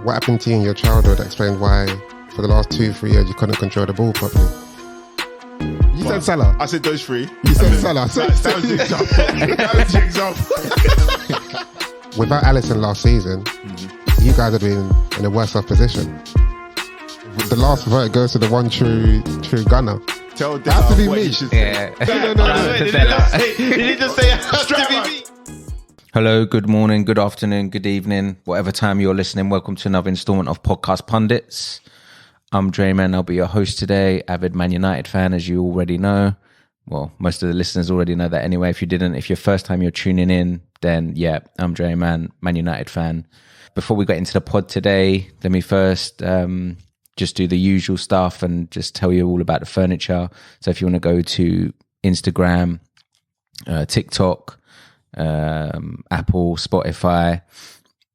What happened to you in your childhood explains why for the last 2-3 years you couldn't control the ball properly. You said Salah. I said those three. You said Salah. That was the example. That was the example. Without Alisson last season, you guys have been in a worse off position. The last vote goes to the one true gunner. Tell It has to be what me. you should say. No. Did he just say it has to be me? Hello, good morning, good afternoon, good evening, whatever time you're listening. Welcome to another installment of Podcast Pundits. I'm Drayman. I'll be your host today. Avid Man United fan, as you already know. Well, most of the listeners already know that anyway. If your first time you're tuning in, then yeah, I'm Drayman, Man United fan. Before we get into the pod today, let me first just do the usual stuff and just tell you all about the furniture. So if you want to go to Instagram, TikTok, Apple, Spotify,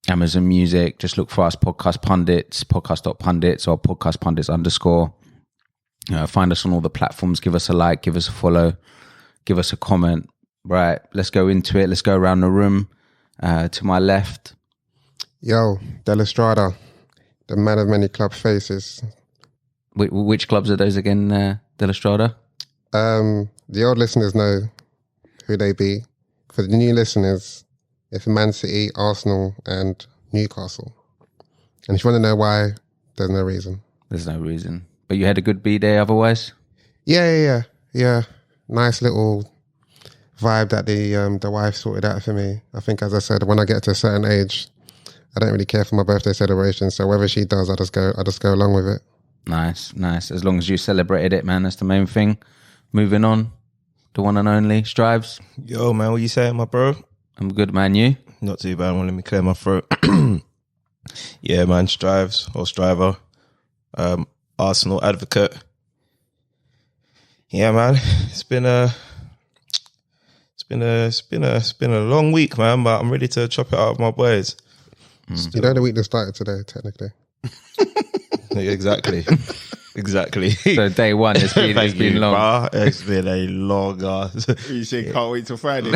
Amazon Music, just look for us, Podcast Pundits, podcast.pundits or Podcast Pundits _ find us on all the platforms, give us a like, give us a follow, give us a comment. Right, let's go into it. Let's go around the room. To my left. Yo, Dele Alli, the man of many club faces. Which clubs are those again, Dele Alli? The old listeners know who they be. For the new listeners, it's Man City, Arsenal, and Newcastle. And if you want to know why, there's no reason. There's no reason. But you had a good B-day otherwise? Yeah. Nice little vibe that the wife sorted out for me. I think, as I said, when I get to a certain age, I don't really care for my birthday celebration. So whatever she does, I just go along with it. Nice. As long as you celebrated it, man, that's the main thing. Moving on, the one and only Strives. Yo, man, what you saying, my bro? I'm good, man. You? Not too bad. Well, let me clear my throat. Yeah, man, Strives or Striver, Arsenal advocate. Yeah, man, it's been a long week, man. But I'm ready to chop it out with my boys. You know the week that started today, technically. Yeah, exactly. So day one, it's been long. Bro. It's been a long ass. You say can't wait till Friday.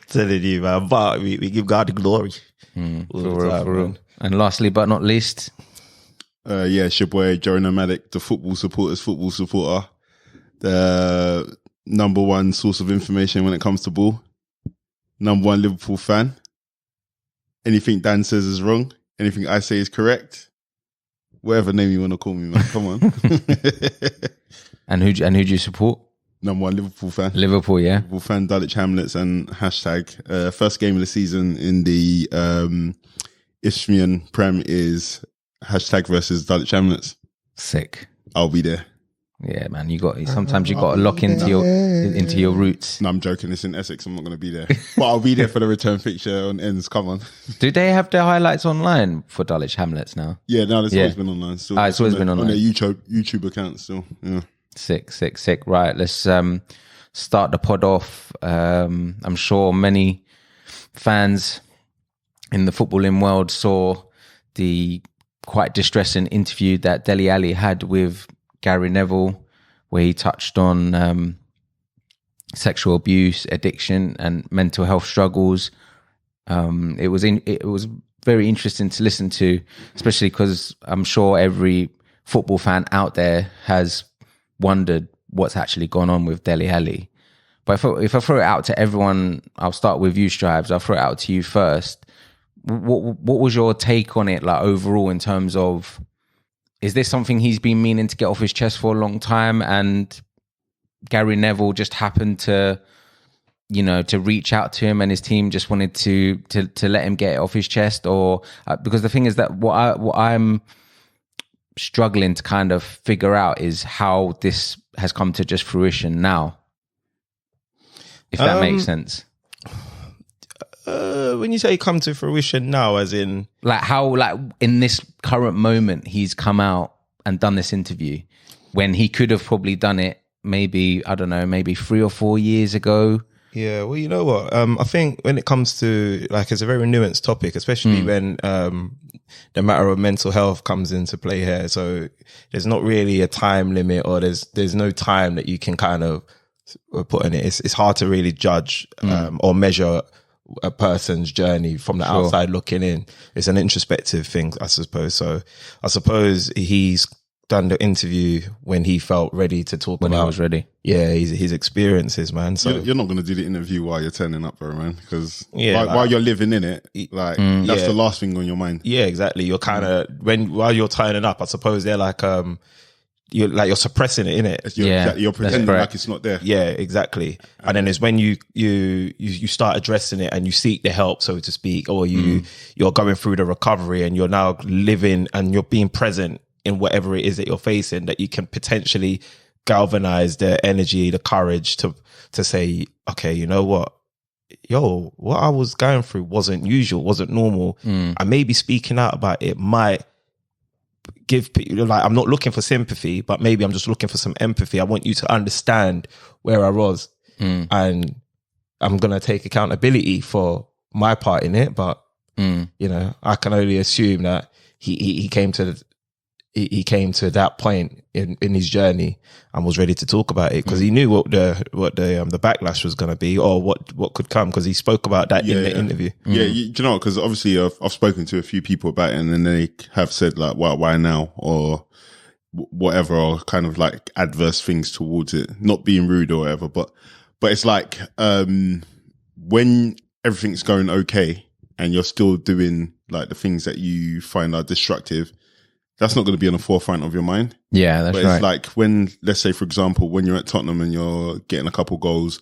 Telling you, man. But we give God the glory. For real. And lastly, but not least, It's your boy Joe Nomadic, the football supporter, the number one source of information when it comes to ball, number one Liverpool fan. Anything Dan says is wrong. Anything I say is correct. Whatever name you want to call me, man. Come on. and who do you support? Number one Liverpool fan. Liverpool, yeah. Liverpool fan, Dulwich Hamlets, and hashtag first game of the season in the Isthmian Prem is hashtag versus Dulwich Hamlets. Sick. I'll be there. Yeah, man. Sometimes you got to lock into your roots. No, I'm joking. It's in Essex. I'm not going to be there, but I'll be there for the return fixture on ends. Come on. Do they have their highlights online for Dulwich Hamlets now? Yeah, no, it's always been online. Still, it's always been online on their YouTube account. Still, yeah. Sick. Right, let's start the pod off. I'm sure many fans in the footballing world saw the quite distressing interview that Dele Alli had with Gary Neville, where he touched on sexual abuse, addiction, and mental health struggles. It was very interesting to listen to, especially because I'm sure every football fan out there has wondered what's actually gone on with Dele Alli. But if I throw it out to everyone, I'll start with you, Strives. I'll throw it out to you first. What was your take on it, like overall, in terms of, is this something he's been meaning to get off his chest for a long time, and Gary Neville just happened to reach out to him and his team just wanted to let him get it off his chest? Or because the thing is that what I'm struggling to kind of figure out is how this has come to just fruition now, if that makes sense. When you say come to fruition now, as in how in this current moment he's come out and done this interview when he could have probably done it maybe 3 or 4 years ago. Yeah, well, you know what? I think when it comes to, it's a very nuanced topic, especially when the matter of mental health comes into play here. So there's not really a time limit, or there's no time that you can kind of put in it. It's hard to really judge or measure a person's journey from the outside looking in. It's an introspective thing, I suppose. So I suppose he's done the interview when he felt ready to talk When about. I was ready. Yeah, his experiences, man. So You're not going to do the interview while you're turning up, bro, man. Because Yeah, while you're living in it, like that's yeah. the last thing on your mind. yeah, exactly. You're kind of while you're turning up, I suppose they're like you're suppressing it, innit? You're pretending correct. like it's not there. Yeah, exactly. And then it's when you start addressing it and you seek the help, so to speak, or you're going through the recovery and you're now living and you're being present in whatever it is that you're facing, that you can potentially galvanize the energy, the courage to say, okay, you know what? Yo, what I was going through wasn't usual, wasn't normal. And maybe speaking out about it might give people, like, I'm not looking for sympathy, but maybe I'm just looking for some empathy. I want you to understand where I was, and I'm going to take accountability for my part in it. But, you know, I can only assume that he came to that point in his journey and was ready to talk about it because he knew what the backlash was going to be, or what could come, because he spoke about that in the interview. Yeah, you know, because obviously I've spoken to a few people about it, and then they have said like, why now, or whatever, or kind of like adverse things towards it, not being rude or whatever. But it's like when everything's going okay and you're still doing like the things that you find are destructive, that's not going to be on the forefront of your mind. Yeah, that's But right. it's like when, let's say, for example, when you're at Tottenham and you're getting a couple goals,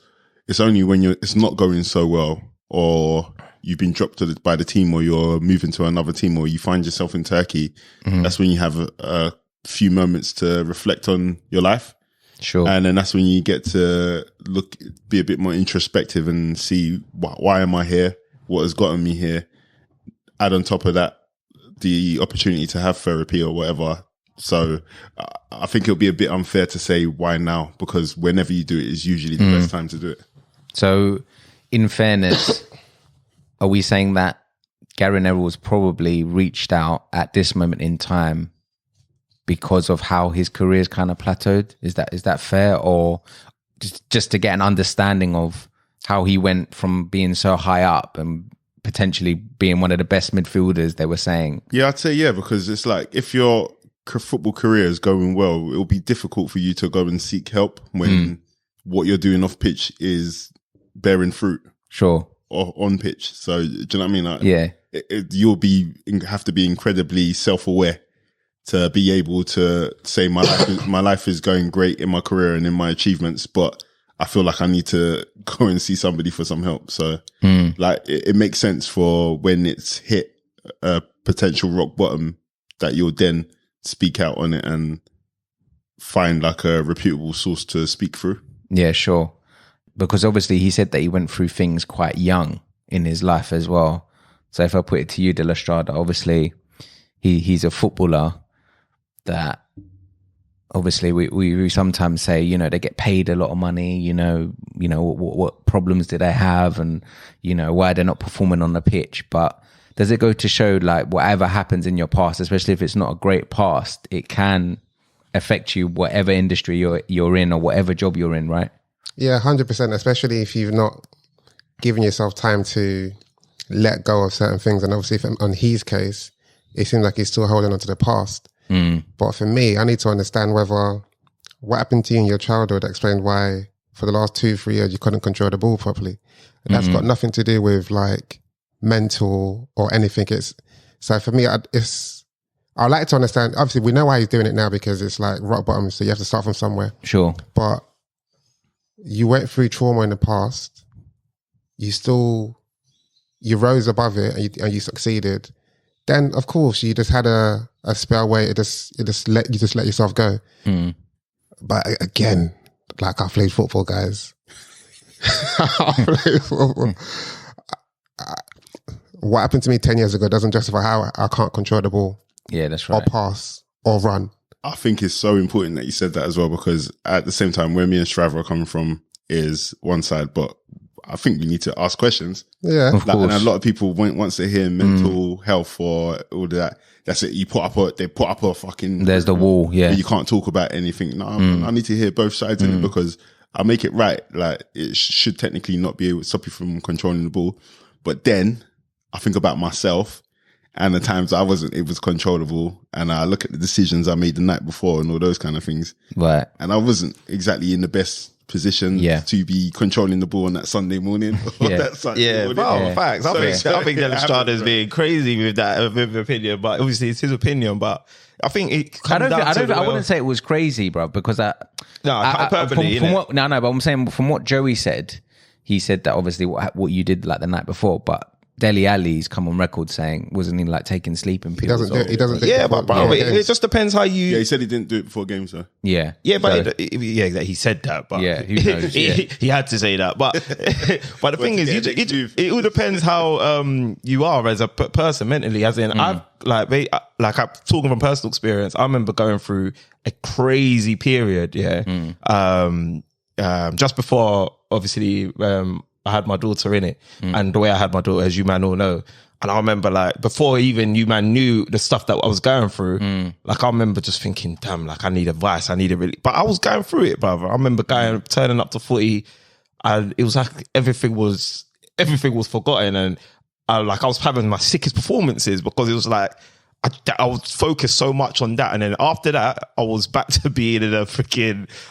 it's only when it's not going so well, or you've been dropped by the team, or you're moving to another team, or you find yourself in Turkey. That's when you have a few moments to reflect on your life. Sure. And then that's when you get to be a bit more introspective and see why am I here? What has gotten me here? Add on top of that the opportunity to have therapy or whatever. So I think it'll be a bit unfair to say why now, because whenever you do it is usually the best time to do it. So, in fairness, are we saying that Gary Neville's probably reached out at this moment in time because of how his career's kind of plateaued? Is that fair, or just to get an understanding of how he went from being so high up and potentially being one of the best midfielders, they were saying? Yeah, I'd say yeah, because it's like if your football career is going well, it'll be difficult for you to go and seek help when what you're doing off pitch is bearing fruit. Sure. Or on pitch. So do you know what I mean? Like, Yeah. You'll have to be incredibly self-aware to be able to say my life is going great in my career and in my achievements, but I feel like I need to go and see somebody for some help. So like it makes sense for when it's hit a potential rock bottom that you'll then speak out on it and find like a reputable source to speak through. Yeah, sure. Because obviously he said that he went through things quite young in his life as well. So if I put it to you, De La Strada, obviously he's a footballer that obviously we sometimes say, you know, they get paid a lot of money, you know, what problems do they have, and, you know, why they're not performing on the pitch. But does it go to show, like, whatever happens in your past, especially if it's not a great past, it can affect you whatever industry you're in or whatever job you're in, right? Yeah, 100%, especially if you've not given yourself time to let go of certain things. And obviously on his case, it seems like he's still holding on to the past. But for me, I need to understand whether what happened to you in your childhood explained why for the last 2-3 years you couldn't control the ball properly. And that's got nothing to do with like mental or anything. So for me, I'd like to understand. Obviously, we know why he's doing it now, because it's like rock bottom, so you have to start from somewhere. Sure. But you went through trauma in the past. You rose above it and you succeeded. Then, of course, you just had a spell where you just let yourself go. But again, like, I played football, guys. I played football. What happened to me 10 years ago doesn't justify how I can't control the ball. Yeah, that's right. Or pass or run. I think it's so important that you said that as well, because at the same time, where me and Strav are coming from is one side, but I think we need to ask questions. Yeah, Of course. And a lot of people, once they hear mental health or all that, that's it. They put up a fucking. There's the wall. Yeah. You can't talk about anything. No, I need to hear both sides in it, because I make it right. Like, it should technically not be able to stop you from controlling the ball, But then I think about myself and the times I wasn't, it was controllable. And I look at the decisions I made the night before and all those kind of things. Right. And I wasn't exactly in the best position to be controlling the ball on that Sunday morning. Or that Sunday morning. Facts. I think Dele Alli's being crazy with that opinion, but obviously it's his opinion. But I think it comes I wouldn't say it was crazy, bro, because but I'm saying from what Joey said, he said that obviously what you did like the night before, but Dele Alli's come on record saying wasn't he like taking sleeping pills? He doesn't. Yeah, but it just depends how you. Yeah, he said he didn't do it before games, though. Yeah, but he said that. But who knows? he had to say that. But the thing is, it all depends how you are as a person mentally. As in, I'm talking from personal experience. I remember going through a crazy period. Just before, obviously. I had my daughter in it, and the way I had my daughter, as you man all know, and I remember like before even you man knew the stuff that I was going through, like I remember just thinking, damn, like I need advice, but I was going through it, brother. I remember turning up to footy, and it was like everything was forgotten, and I was having my sickest performances because it was like I was focused so much on that, and then after that, I was back to being I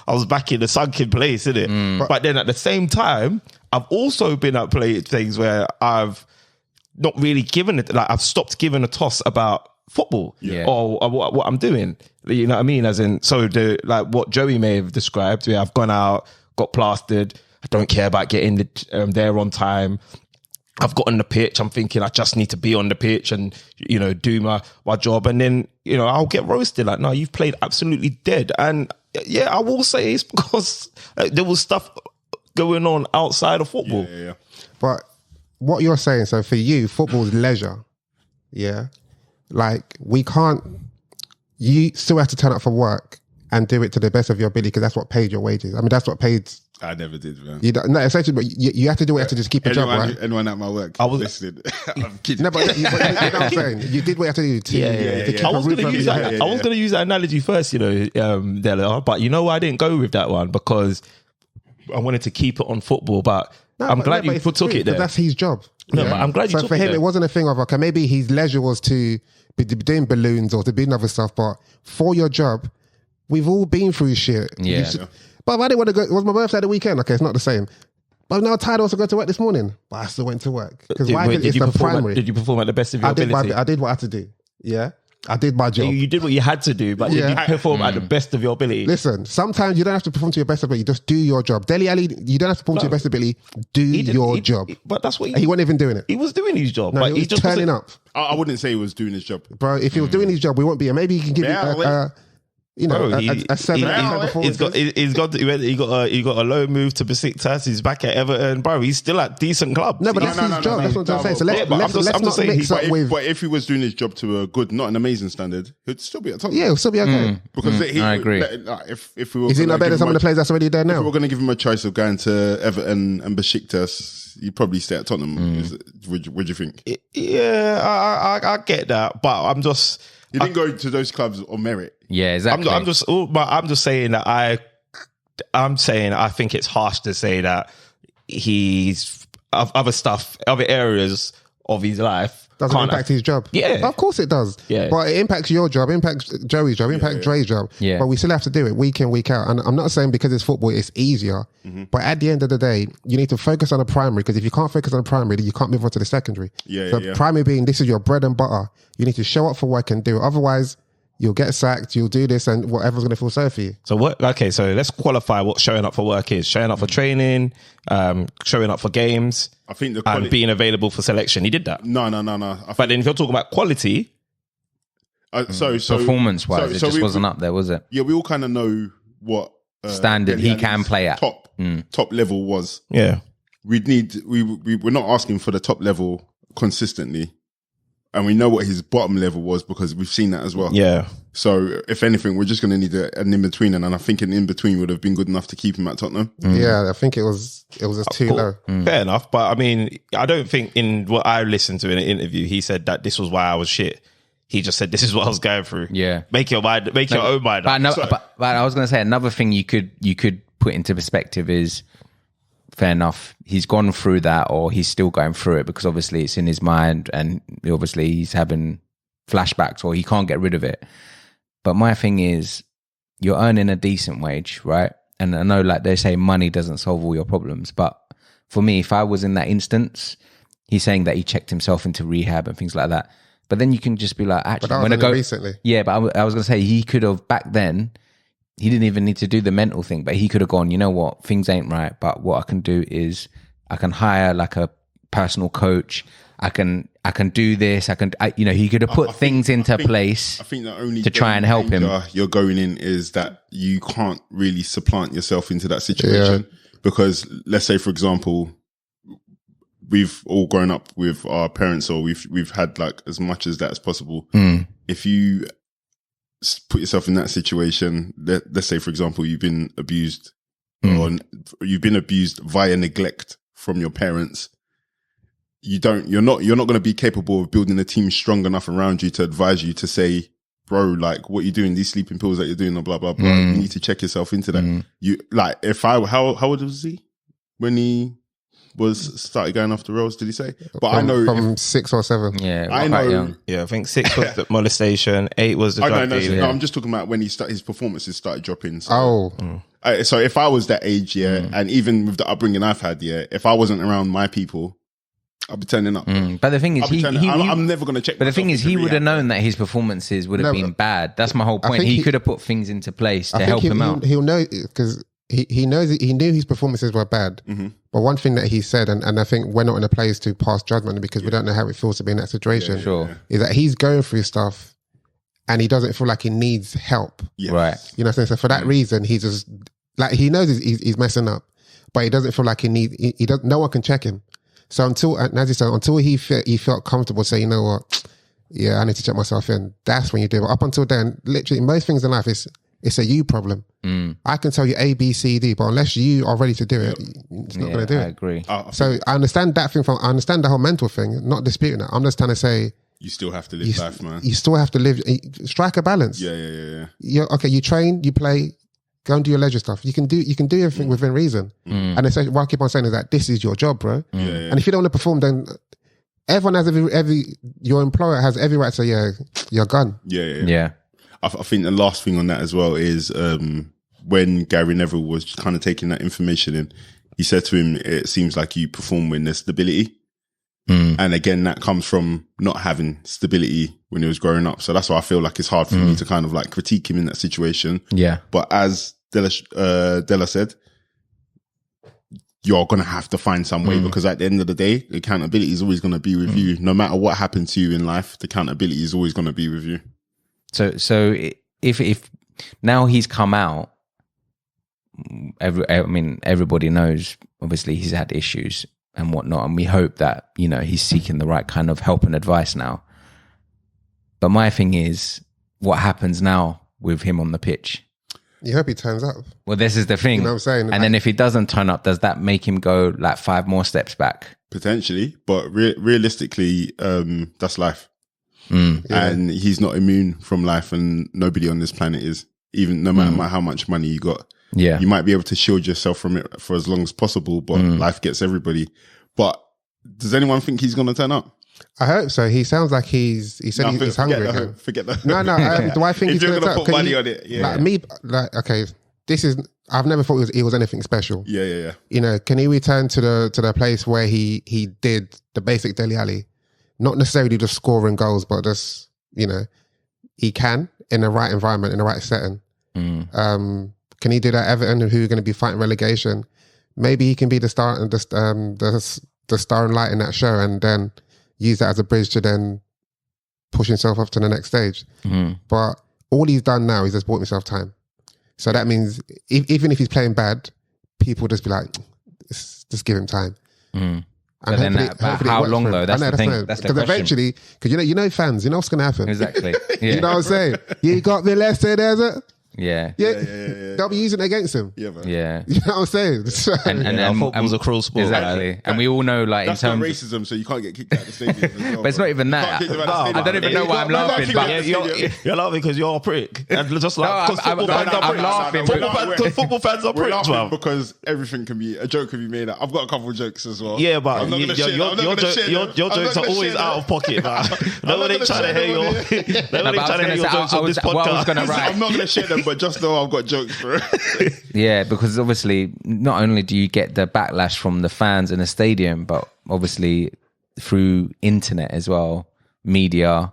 was back in a sunken place, innit? But then at the same time, I've also been at things where I've not really given it, like I've stopped giving a toss about football or what I'm doing. You know what I mean? As in, so what Joey may have described, where I've gone out, got plastered, I don't care about getting there on time. I've got on the pitch, I'm thinking I just need to be on the pitch and, do my job. And then, I'll get roasted. Like, no, you've played absolutely dead. And yeah, I will say it's because there was stuff going on outside of football. Yeah. But what you're saying, so for you, football's leisure. Yeah. Like you still have to turn up for work and do it to the best of your ability because that's what paid your wages. I mean, that's what paid. I never did, man. No, essentially, but you have to do it to just keep a job, right? Anyone at my work, I was listening. I'm kidding. No, but you know what I'm saying. You did what you have to do. I was going to use that analogy first, Dele, but you know why I didn't go with that one? Because I wanted to keep it on football, but I'm glad you took it there. That's his job. No, but I'm glad you took it. So for him, it wasn't a thing of, okay, maybe his leisure was to be doing balloons or to be other stuff, but for your job, we've all been through shit. But I didn't want to go. It was my birthday the weekend. Okay, it's not the same. But now tired also go to work this morning. But I still went to work. Because why? It's the primary. Did you perform at the best of your ability? I did what I had to do. Yeah. I did my job. You did what you had to do, but did you perform at the best of your ability? Listen, sometimes you don't have to perform to your best ability. Just do your job. Dele Alli, you don't have to perform to your best ability. Do your job. But that's what he wasn't even doing it. He was doing his job. No, but he was just turning up. I wouldn't say he was doing his job. Bro, if he was doing his job, we won't be here. Maybe he can give you a 7 He got a low move to Besiktas. He's back at Everton, bro. He's still at decent club. No, but that's his job. That's what I'm saying. So let's not mix up with. But if he was doing his job to a good, not an amazing standard, he'd still be at top. Yeah, he'll still be okay. Because I agree. If we were, is he not better than some of the players that's already there now? If we were going to give him a choice of going to Everton and Besiktas, he'd probably stay at Tottenham. What do you think? Yeah, I get that, but I'm just. You didn't go to those clubs on merit. Yeah, exactly. I'm just saying that I think it's harsh to say that he's other areas of his life doesn't impact his job. Yeah, of course it does. Yeah, but it impacts your job, impacts Joey's job, impacts Dre's job. Yeah, but we still have to do it week in, week out. And I'm not saying because it's football, it's easier. But at the end of the day, you need to focus on the primary because if you can't focus on the primary, then you can't move on to the secondary. Primary being this is your bread and butter. You need to show up for work and do it. Otherwise, you'll get sacked. You'll do this, and whatever's going to feel sorry for you. So what? Okay, so let's qualify what showing up for work is. Showing up for training, showing up for games. I think and being available for selection. He did that. No. But then if you're talking about quality, so performance-wise, it just wasn't up there, was it? Yeah, we all kind of know what standard he can play at. Top level was. Yeah, we're not asking for the top level consistently. And we know what his bottom level was because we've seen that as well. Yeah. So if anything, we're just going to need an in-between. And I think an in-between would have been good enough to keep him at Tottenham. Yeah, I think it was just too low. Fair enough. But I mean, I don't think in what I listened to in an interview, he said that this was why I was shit. He just said, this is what I was going through. Yeah. Make your own mind up. But I was going to say another thing you could put into perspective is fair enough. He's gone through that, or he's still going through it because obviously it's in his mind, and obviously he's having flashbacks, or he can't get rid of it. But my thing is, you're earning a decent wage, right? And I know, like they say, money doesn't solve all your problems. But for me, if I was in that instance, he's saying that he checked himself into rehab and things like that. But then you can just be like, actually, when I go recently. Yeah, but I was going to say, he could have back then. He didn't even need to do the mental thing, but he could have gone, you know what, things ain't right, but what I can do is I can hire like a personal coach. I can do this. He could have put things into place. I think the only to try and help him. You're going in is that you can't really supplant yourself into that situation because let's say, for example, we've all grown up with our parents, or we've had like as much as that as possible. If you put yourself in that situation, let's say, for example, you've been abused or you've been abused via neglect from your parents. You're not going to be capable of building a team strong enough around you to advise you to say, bro, like what you're doing, these sleeping pills that you're doing, blah, blah, blah. You need to check yourself into that. You like, how old was he when he started going off the rails, did he say? But I know from 6 or 7. Yeah, I know. Young. Yeah, I think 6 was the molestation, 8 was the drug dealing. No, I'm just talking about when his performances started dropping. So. So if I was that age, and even with the upbringing I've had, if I wasn't around my people, I'd be turning up. But the thing is, I'm never going to check. But the thing is, he would have known that his performances would have been bad. That's my whole point. He could have put things into place to help him out. He'll know because he knew his performances were bad. But one thing that he said, and I think we're not in a place to pass judgment because we don't know how it feels to be in that situation, is that he's going through stuff and he doesn't feel like he needs help. Yes. Right. You know what I'm saying? So for that reason, he's just like, he knows he's messing up, but he doesn't feel like he doesn't, no one can check him. So as you said, until he felt comfortable saying, you know what, I need to check myself in, that's when you do it. But up until then, literally most things in life it's a you problem. I can tell you A, B, C, D, but unless you are ready to do it, it's not going to do it. I agree. So I understand that thing I understand the whole mental thing, not disputing that. I'm just trying to say, you still have to live life, man. You still have to strike a balance. Yeah. You train, you play, go and do your leisure stuff. You can do everything within reason. And essentially, what I keep on saying is that this is your job, bro. And if you don't want to perform, then everyone has your employer has every right to say, you're gone. Yeah. I think the last thing on that as well is when Gary Neville was kind of taking that information in, he said to him, it seems like you perform when there's stability. And again, that comes from not having stability when he was growing up. So that's why I feel like it's hard for me to kind of like critique him in that situation. Yeah. But as Della said, you're going to have to find some way because at the end of the day, the accountability is always going to be with you. No matter what happened to you in life, the accountability is always going to be with you. So if now he's come out, everybody knows, obviously he's had issues and whatnot, and we hope that, he's seeking the right kind of help and advice now. But my thing is, what happens now with him on the pitch? You hope he turns up. Well, this is the thing. You know what I'm saying? And then if he doesn't turn up, does that make him go like 5 more steps back? Potentially, but realistically, that's life. And he's not immune from life, and nobody on this planet is, even no matter how much money you got. Yeah. You might be able to shield yourself from it for as long as possible, but life gets everybody. But does anyone think he's going to turn up? I hope so. He sounds like he's hungry. Forget that. No. Do I think if he's you're going to put money on it? Yeah. Okay. I've never thought he was anything special. Yeah. Can he return to the place where he did the basic Dele Alli? Not necessarily just scoring goals, but just, he can in the right environment, in the right setting. Can he do that at Everton, who are going to be fighting relegation? Maybe he can be the star and the star and light in that show, and then use that as a bridge to then push himself up to the next stage. But all he's done now is just bought himself time. So that means even if he's playing bad, people just be like, just give him time. But then how long though? That's the thing. That's the question. Because eventually, because fans, what's going to happen. Exactly. You know what I'm saying? You got molested as a... Yeah. Yeah, they'll be using it against him. Yeah, man. Yeah. You know what I'm saying? So, And football's a cruel sport. Exactly. And we all know, like, That's in not terms racism, so you can't get kicked out of the stadium. As well, but it's not even that. I don't even know why I'm laughing. But You're laughing because you're a prick. And just like, because I'm laughing. football fans are We're pricks, laughing man. because everything can be, a joke can be made out. I've got a couple of jokes as well. Yeah, but I'm not gonna share them. I'm not your gonna share them. jokes I'm not are gonna always share out them. of pocket, man. Nobody's trying to hear your jokes on this podcast. I'm not going to share them, but just know I've got jokes, bro. Yeah, because obviously, not only do you get the backlash from the fans in the stadium, but obviously through internet as well, media,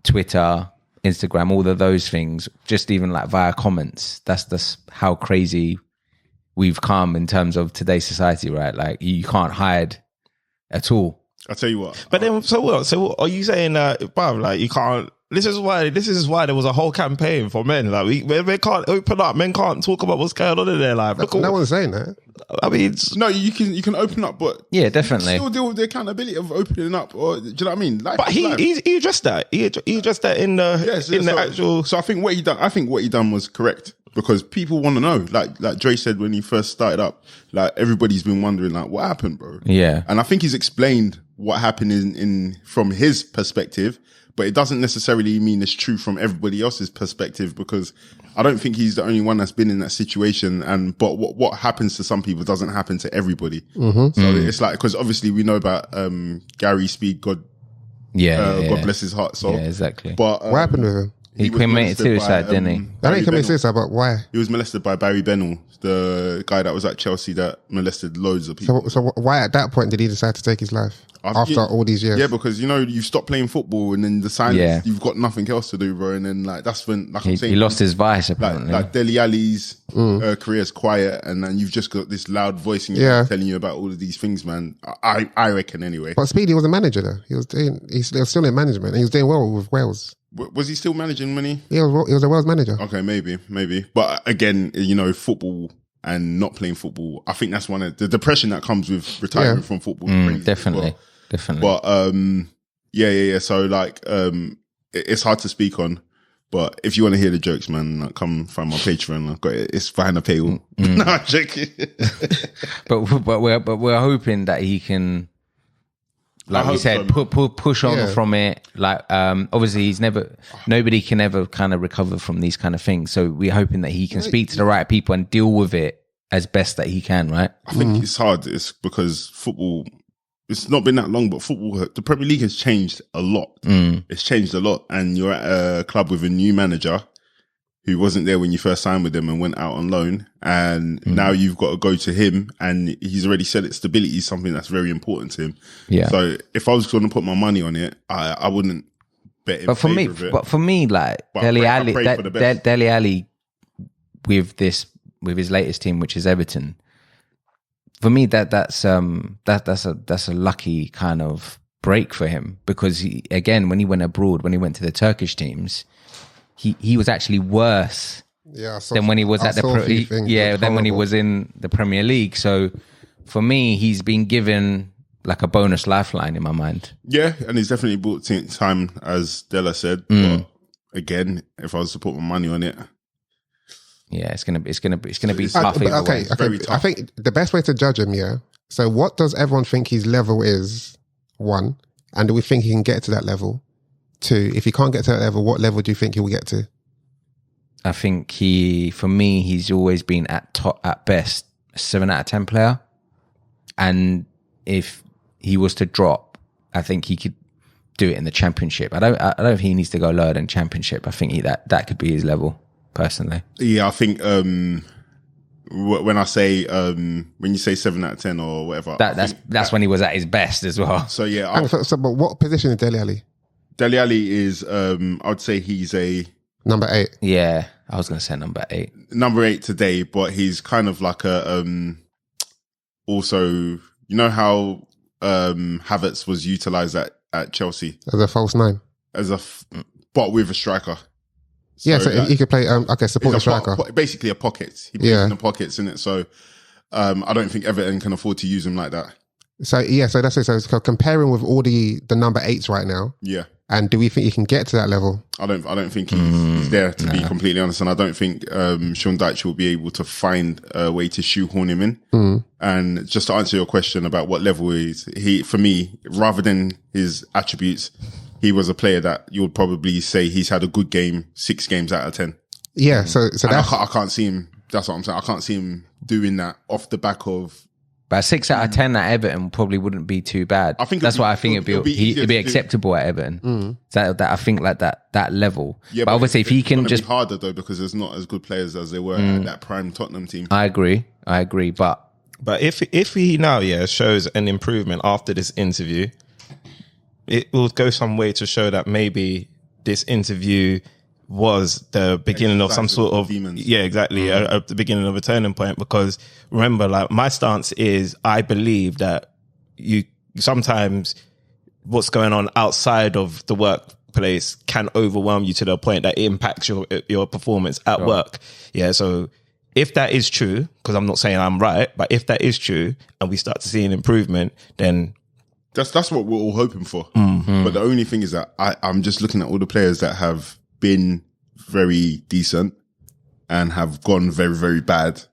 Twitter, Instagram, all of those things, just even like via comments. That's how crazy we've come in terms of today's society, right? Like, you can't hide at all. I'll tell you what. But then, so what? So what, are you saying that, bruv, like, you can't? This is why there was a whole campaign for men. Like, we can't open up. Men can't talk about what's going on in their life. no one's saying that. I mean, No, you can open up, but Yeah, definitely. still deal with the accountability of opening up. Or do you know what I mean? Life but is life. he addressed that. He addressed that in the actual. So I think what he done was correct, because people want to know. Like Dre said when he first started up, like, everybody's been wondering, like, what happened, bro? Yeah. And I think he's explained what happened in from his perspective, but it doesn't necessarily mean it's true from everybody else's perspective, because I don't think he's the only one that's been in that situation. But what happens to some people doesn't happen to everybody. So it's like, because obviously we know about Gary Speed, God bless his heart. So Yeah, exactly. But What happened with him? He was committed molested suicide, by, didn't he? I don't Barry commit Bennell. suicide, but why? He was molested by Barry Bennell, the guy that was at Chelsea that molested loads of people. So why at that point did he decide to take his life after all these years? Yeah, because, you know, you stop playing football and then the silence, you've got nothing else to do, bro. And then, like, that's when, like I'm saying, He lost his vice, apparently. like Dele Alli's career is quiet, and then you've just got this loud voice in your head telling you about all of these things, man. I reckon anyway. But Speedy was a manager though. He's still in management, and he was doing well with Wales. Was he still managing when he? He was a Wales manager. Okay, maybe. But again, you know, football and not playing football, I think that's one of the depression that comes with retiring from football. is crazy as Definitely. well. Definitely. But yeah. So like, it's hard to speak on. But if you want to hear the jokes, man, like, come find my Patreon. I've got it. It's behind the paywall. No, I'm joking. but we're hoping that he can, like you said, push on from it. Like, obviously nobody can ever kind of recover from these kind of things. So we're hoping that he can speak to the right people and deal with it as best that he can, right? I think it's hard. It's because football, it's not been that long, but football, the Premier League has changed a lot. It's changed a lot. And you're at a club with a new manager who wasn't there when you first signed with them and went out on loan. And now you've got to go to him, and he's already said that stability is something that's very important to him. Yeah. So if I was going to put my money on it, I wouldn't bet in favor of it. But for me, like, Dele Alli with his latest team, which is Everton, for me, that's a lucky kind of break for him, because when he went abroad, when he went to the Turkish teams, he was actually worse than when he was when he was in the Premier League. So for me, he's been given like a bonus lifeline in my mind. Yeah, and he's definitely bought time, as Della said. But again, if I was to put my money on it, yeah, it's gonna be tough. Okay. I think the best way to judge him, So what does everyone think his level is? 1, and do we think he can get to that level? 2, if he can't get to that level, what level do you think he will get to? I think for me, he's always been at best a 7 out of 10 player, and if he was to drop, I think he could do it in the Championship. I don't think he needs to go lower than Championship. I think that could be his level, personally. Yeah, I think when I say when you say 7 out of 10 or whatever, that's when he was at his best as well. So yeah, but what position is Dele Alli? Dele Alli is I would say he's a number 8. Yeah, I was going to say number 8. Number 8 today, but he's kind of like a also, you know how Havertz was utilised at Chelsea as a false 9, but with a striker. So he could play support striker. Basically a pocket. He plays in the pockets, innit? So I don't think Everton can afford to use him like that. So that's it. So it's comparing with all the number 8s right now. Yeah. And do we think he can get to that level? I don't think he's there, to be completely honest. And I don't think Sean Dyche will be able to find a way to shoehorn him in. And just to answer your question about what level he, for me, rather than his attributes, he was a player that you would probably say he's had a good game 6 games out of 10. Yeah, so that's... I can't see him. That's what I'm saying. I can't see him doing that off the back of... But 6 out of 10 at Everton probably wouldn't be too bad. I think that's why I think it'd be acceptable at Everton. That I think like that level. Yeah, but obviously if he can just be harder though, because there's not as good players as they were at that prime Tottenham team. I agree. But if he now shows an improvement after this interview, it will go some way to show that maybe this interview was the beginning of some sort of demons. The beginning of a turning point. Because remember, like, my stance is I believe that you sometimes what's going on outside of the workplace can overwhelm you to the point that it impacts your performance at work. Yeah, so if that is true, because I'm not saying I'm right, but if that is true and we start to see an improvement, then that's what we're all hoping for. But the only thing is that I'm just looking at all the players that have been very decent and have gone very, very bad,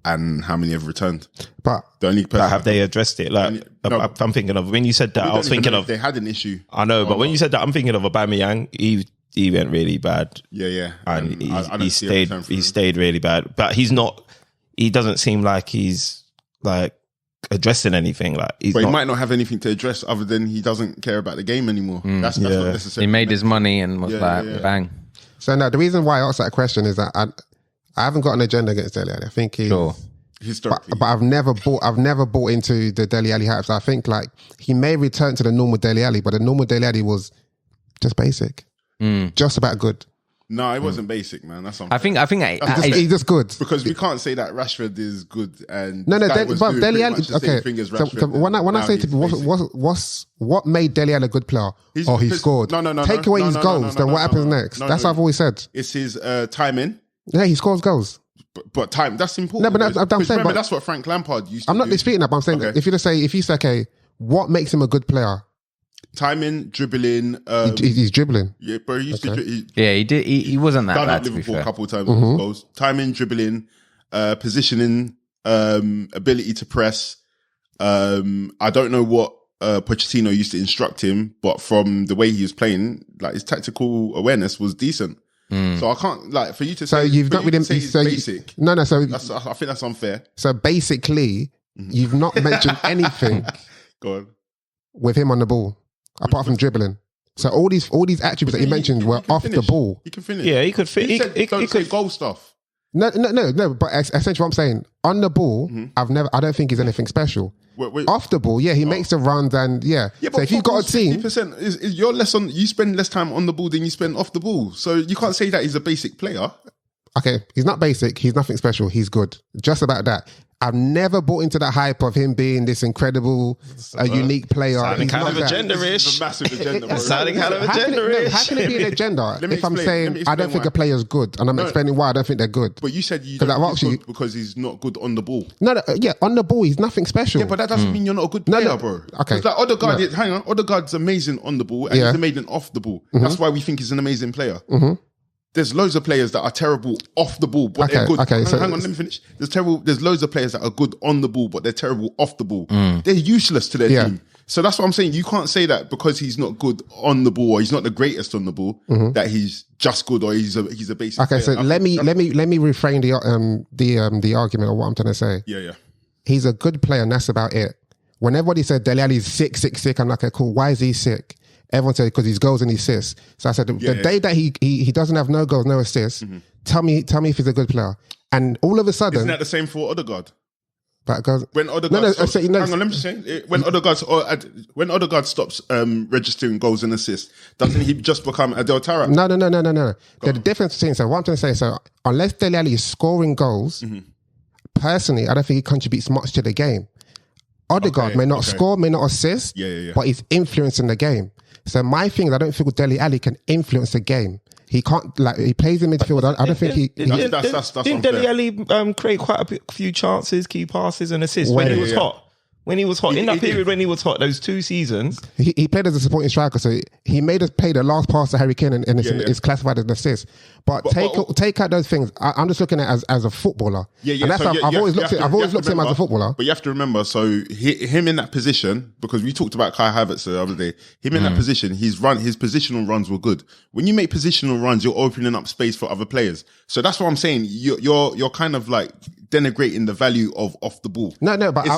and how many have returned. But the only person have they addressed it? Like, I'm thinking of, when you said that, I was thinking of, they had an issue. I know, but when you said that, I'm thinking of Aubameyang. He went really bad. Yeah. And he stayed really bad. But he doesn't seem like he's like addressing anything. Like, he might not have anything to address other than he doesn't care about the game anymore. That's not necessarily. He made his money and was bang. So now the reason why I asked that question is that I haven't got an agenda against Dele Alli. I think he's historically, but I've never bought into the Dele Alli hype. So I think like he may return to the normal Dele Alli, but the normal Dele Alli was just basic, just about good. No, it wasn't basic, man. That's I think he's just good, because we can't say that Rashford is good and but Dele Alli. Okay, so when I say to people, what made Dele Alli a good player? He scored. No. Take away his goals, then what happens next? That's what I've always said. It's his timing. Yeah, he scores goals. But time, that's important. No, but I'm saying, that's what Frank Lampard used to do. I'm not disputing that, but I'm saying if you say, okay, what makes him a good player? Timing, dribbling. He's dribbling. Yeah, bro. He used to. He did. He wasn't that done bad. At Liverpool a couple of times. Goals. Timing, dribbling, positioning, ability to press. I don't know what Pochettino used to instruct him, but from the way he was playing, like, his tactical awareness was decent. So I can't, like, for you to say. So you've not really basic. No. So I think that's unfair. So basically, you've not mentioned anything. Go on. With him on the ball, apart from dribbling. So all these attributes that you mentioned were off the ball. He can finish. Yeah, he could finish. He could say goal stuff. No. But essentially, what I'm saying, on the ball, I don't think he's anything special. Wait. Off the ball, he makes the runs and so if you've got a team, 50% is you're less on. You spend less time on the ball than you spend off the ball. So you can't say that he's a basic player. Okay, he's not basic. He's nothing special. He's good. Just about that. I've never bought into that hype of him being this incredible, unique player. Sounding kind of agenda-ish. A massive agenda, bro. Sounding kind of agenda-ish. How can it be an agenda if I'm saying I don't think a player's good and I'm explaining why I don't think they're good? But you said you don't think he's good because he's not good on the ball. No, on the ball he's nothing special. Yeah, but that doesn't mean you're not a good player, bro. Okay. It's like Odegaard, hang on, Odegaard's amazing on the ball and he's amazing off the ball. That's why we think he's an amazing player. There's loads of players that are terrible off the ball, but they're good. Okay, hang on, let me finish. There's loads of players that are good on the ball, but they're terrible off the ball. They're useless to their team. So that's what I'm saying. You can't say that because he's not good on the ball or he's not the greatest on the ball that he's just good or he's a basic. Okay, player. so let me reframe the argument of what I'm trying to say. Yeah. He's a good player, and that's about it. When everybody said Dele Alli's sick, I'm like, okay, cool. Why is he sick? Everyone said because he's goals and assists. So I said the day that he doesn't have no goals, no assists. Tell me if he's a good player. And all of a sudden, isn't that the same for Odegaard? When Odegaard hang on, let me just say, when Odegaard stops registering goals and assists, doesn't he just become Adel Taarabt? No. The difference between, so what I'm trying to say, so unless Dele Alli is scoring goals, personally, I don't think he contributes much to the game. Odegaard may not score, may not assist, but he's influencing the game. So my thing is, I don't think Dele Alli can influence the game. He can't, like, he plays in midfield. I don't think he... Didn't Dele Alli create quite a few chances, key passes and assists when he was hot? when he was hot. In that period when he was hot, those 2 seasons. He played as a supporting striker, so he made us pay the last pass to Harry Kane, and it's classified as an assist. But take out those things. I'm just looking at it as a footballer. And that's how I've always looked at him as a footballer. But you have to remember, so him in that position, because we talked about Kai Havertz the other day, him in that position, his positional runs were good. When you make positional runs, you're opening up space for other players. So that's what I'm saying. You're kind of like denigrating the value of off the ball. No, but I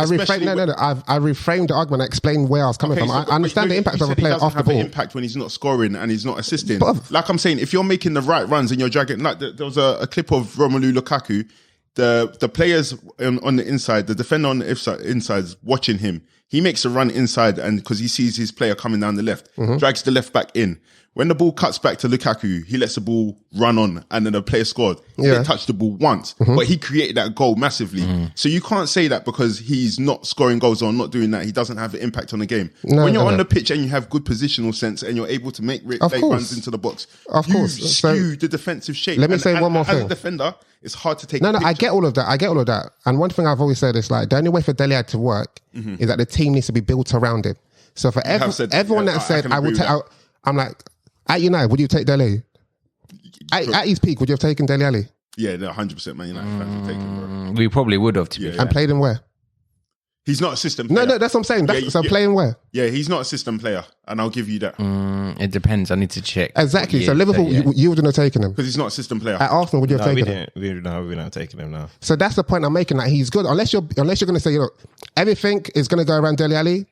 reframed the argument. I explained where I was coming from. I understand the impact of a player off the ball. Impact when he's not scoring and he's not assisting. Like I'm saying, if you're making the right runs and you're dragging, like there was a clip of Romelu Lukaku, the players on the inside, the defender on the inside is watching him. He makes a run inside, and because he sees his player coming down the left, drags the left back in. When the ball cuts back to Lukaku, he lets the ball run on, and then the player scored. He didn't touch the ball once, but he created that goal massively. So you can't say that because he's not scoring goals or not doing that, he doesn't have an impact on the game. When you're on the pitch and you have good positional sense and you're able to make runs into the box, you skew the defensive shape. Let me say one more thing. As a defender, it's hard to take. No, I get all of that. And one thing I've always said is like the only way for Dele Alli to work is that the team needs to be built around it. So for everyone that said I would take out, I'm like, at United, would you take Dele Alli? At his peak, would you have taken Dele Alli? Yeah, no, 100% Man United fans would take him, bro. We probably would have, to be fair. And played him where? He's not a system player. No, that's what I'm saying. Playing where? Yeah, he's not a system player, and I'll give you that. It depends. I need to check. Exactly. So Liverpool, you wouldn't have taken him. Because he's not a system player. At Arsenal, would you have taken him? We're not taking him now. So that's the point I'm making, that he's good. Unless you're going to say, look, everything is going to go around Dele Alli.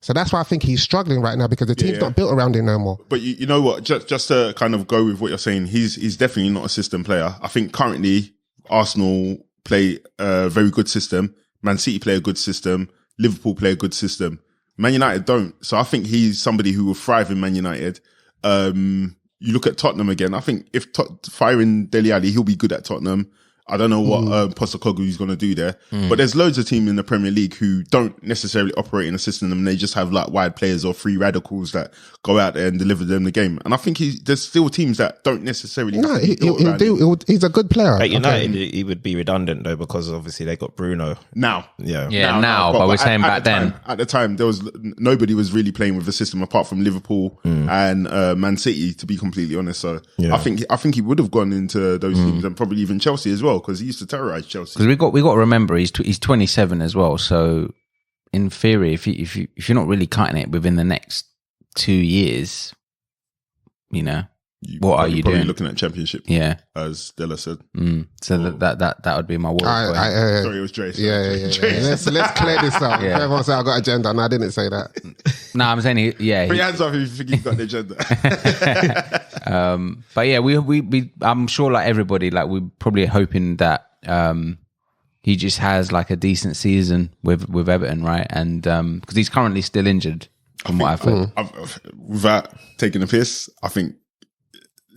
So that's why I think he's struggling right now, because the team's not built around him no more. But you know what? Just to kind of go with what you're saying, he's definitely not a system player. I think currently Arsenal play a very good system. Man City play a good system. Liverpool play a good system. Man United don't. So I think he's somebody who will thrive in Man United. You look at Tottenham again. I think if firing Dele Alli, he'll be good at Tottenham. I don't know what Postecoglou is going to do there. But there's loads of teams in the Premier League who don't necessarily operate in a system, and they just have like wide players or free radicals that go out there and deliver them the game. And I think there's still teams that don't necessarily. No, he's a good player. At United, he would be redundant though, because obviously they got Bruno now. Now, but we're saying back then. At the time, nobody was really playing with the system apart from Liverpool and Man City, to be completely honest. So I think he would have gone into those teams, and probably even Chelsea as well, because he used to terrorize Chelsea. Because we got to remember he's 27 as well. So in theory, if you're not really cutting it within the next 2 years, what are you probably doing? Looking at Championship, as Della said. So that would be my word. Sorry, it was Dre. Let's clear this up. Everyone said I got agenda, and I didn't say that. No, I'm saying put your hands up if you think you've got the agenda. But yeah, we I'm sure, like everybody, like we're probably hoping that he just has like a decent season with Everton, right? And because he's currently still injured, from what I've heard. Without taking a piss, I think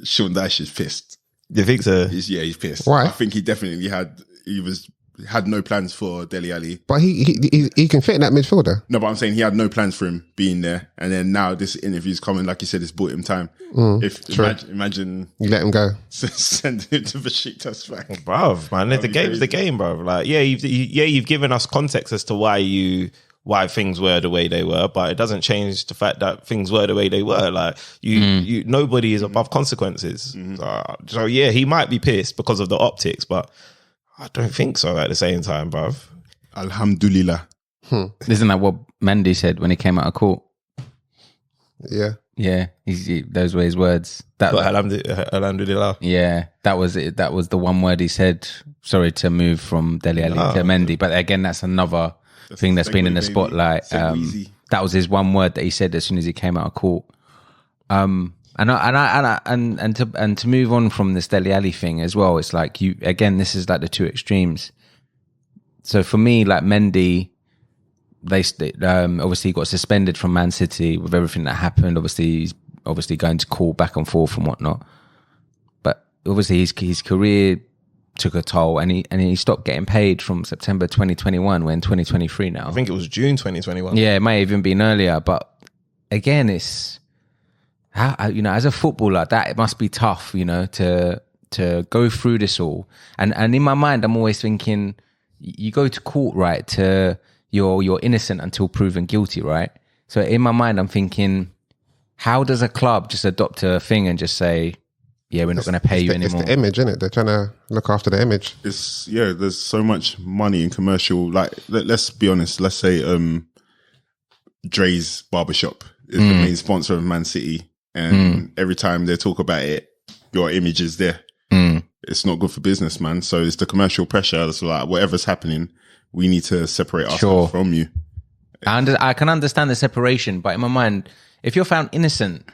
Sean Dyche is pissed. You think so? He's pissed. Why? I think he definitely had no plans for Dele Alli. But he can fit in that midfielder. No, but I'm saying he had no plans for him being there. And then now this interview's coming, like you said, it's bought him time. Imagine you let him go. Send him to Besiktas back. Bruv, man, the game's the game, bruv. Like, you've given us context as to why things were the way they were, but it doesn't change the fact that things were the way they were. Like nobody is above consequences. So yeah, he might be pissed because of the optics, but I don't think so at the same time, bruv. Alhamdulillah. Isn't that what Mendy said when he came out of court? Yeah. Yeah, those were his words. Alhamdulillah. Yeah, that was it. That was the one word he said. Sorry to move from Dele Alli to Mendy, but again, that's another thing that's been in the spotlight. That was his one word that he said as soon as he came out of court. And to move on from this Dele Alli thing as well, it's like this is like the two extremes. So for me, like Mendy, they obviously got suspended from Man City with everything that happened. He's going to court back and forth and whatnot. But obviously his career took a toll, and he stopped getting paid from September 2021. We're in 2023 now. I think it was June 2021. Yeah, it may have even been earlier. But again, it's how, as a footballer, that it must be tough, to go through this all. And in my mind, I'm always thinking, you go to court, right, to you're innocent until proven guilty, right? So in my mind, I'm thinking, how does a club just adopt a thing and just say, yeah, we're not going to pay you anymore? It's the image, isn't it? They're trying to look after the image. There's so much money in commercial. Like, let's be honest. Let's say Dre's Barbershop is the main sponsor of Man City, and every time they talk about it, your image is there. It's not good for business, man. So it's the commercial pressure. That's like, whatever's happening, we need to separate ourselves from you. I can understand the separation, but in my mind, if you're found innocent,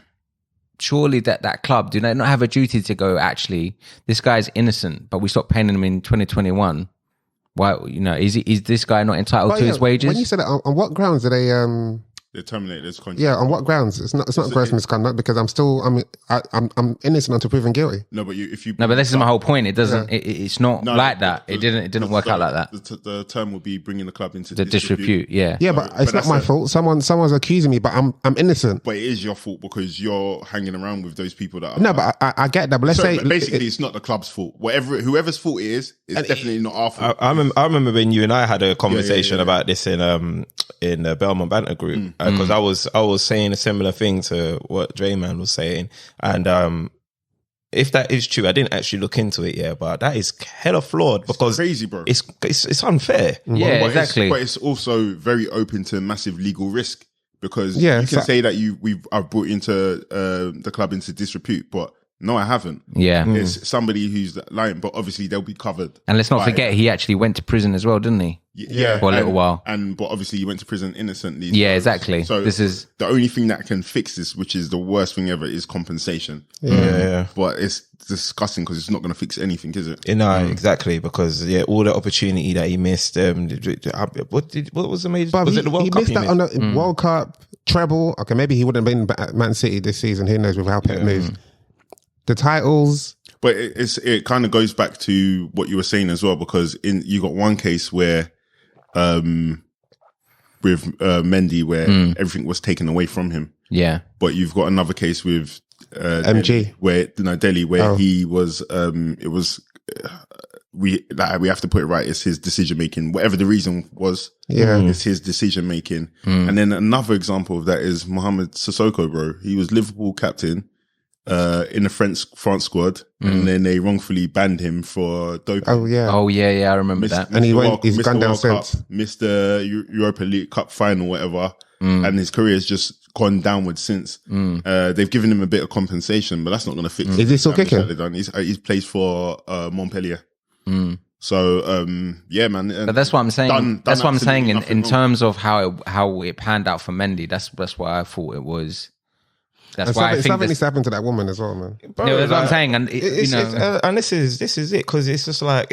surely that club, do they not have a duty to go, actually, this guy's innocent, but we stopped paying him in 2021? Why, is this guy not entitled to his wages? When you said it, on what grounds do they They terminate this contract. Yeah, on what grounds? It's not gross misconduct, because I'm innocent until proven guilty. No, but but this is my whole point. It doesn't. It's not like that. It didn't work out like that. The term would be bringing the club into the disrepute. Yeah, but it's not my fault. Someone's accusing me, but I'm innocent. But it is your fault because you're hanging around with those people that are. No, but I get that. But let's say basically, it's not the club's fault. Whoever's fault it is, it's definitely not our fault. I remember when you and I had a conversation about this in the Belmont Banter group, because I was saying a similar thing to what Drayman was saying, and if that is true, I didn't actually look into it yet, but that is hella flawed because it's crazy, bro. It's unfair. Yeah, but exactly. But it's also very open to massive legal risk because you can say that I've brought into the club into disrepute, but no, I haven't. Yeah, it's somebody who's lying, but obviously they'll be covered. And let's not forget, he actually went to prison as well, didn't he? Yeah, for a little while. But obviously he went to prison innocently. Yeah, exactly. So this is the only thing that can fix this, which is the worst thing ever, is compensation. Yeah. But it's disgusting because it's not going to fix anything, is it? No, exactly, because all the opportunity that he missed. What was the major? But was it the World Cup? He missed that on the World Cup treble. Okay, maybe he wouldn't have been at Man City this season. Who knows with how Pep moves. The titles. But it kind of goes back to what you were saying as well, because you got one case where with Mendy where everything was taken away from him. Yeah. But you've got another case with MG Dele where he was it was we have to put it right, it's his decision making, whatever the reason was. It's his decision making. And then another example of that is Mohamed Sissoko, bro. He was Liverpool captain in the France squad, and then they wrongfully banned him for doping. Oh yeah, I remember that. And he's gone down since. Missed the Europa League Cup final, whatever, and his career has just gone downwards since. They've given him a bit of compensation, but that's not going to fix. Is he still kicking? He's plays for Montpellier. So yeah, man. But that's what I'm saying. That's what I'm saying in terms of how it panned out for Mendy. That's what I thought it was. That's why I think something's happened to that woman as well, man. Bro, that's what I'm saying, and and this is it, because it's just like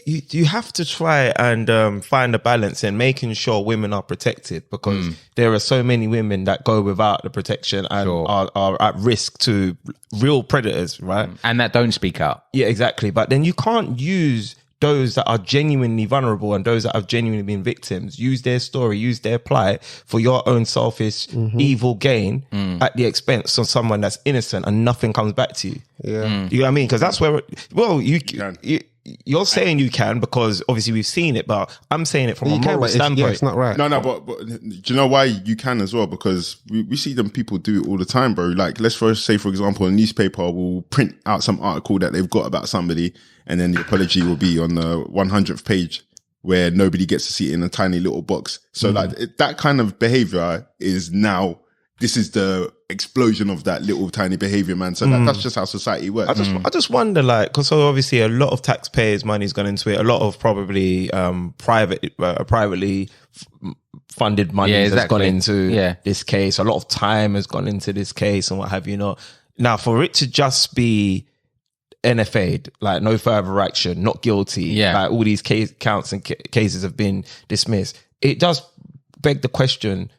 you have to try and find a balance in making sure women are protected, because there are so many women that go without the protection and are at risk to real predators, right? And that don't speak out. Yeah, exactly. But then you can't use those that are genuinely vulnerable and those that have genuinely been victims, use their story, use their plight for your own selfish, evil gain at the expense of someone that's innocent and nothing comes back to you. Yeah. You know what I mean? Because that's where, you're saying you can, because obviously we've seen it, but I'm saying it from a moral standpoint. It's not right. No, but do you know why you can as well? Because we see them people do it all the time, bro. Like, let's first say, for example, a newspaper will print out some article that they've got about somebody, and then the apology will be on the 100th page where nobody gets to see it in a tiny little box. So like that kind of behavior is now, this is the explosion of that little tiny behavior, man. So that's just how society works. I just wonder, like, because so obviously a lot of taxpayers' money's gone into it. A lot of probably privately funded money has gone into this case. A lot of time has gone into this case and what have you not. Now, for it to just be NFA'd, like no further action, not guilty, like all these counts and cases have been dismissed, it does beg the question: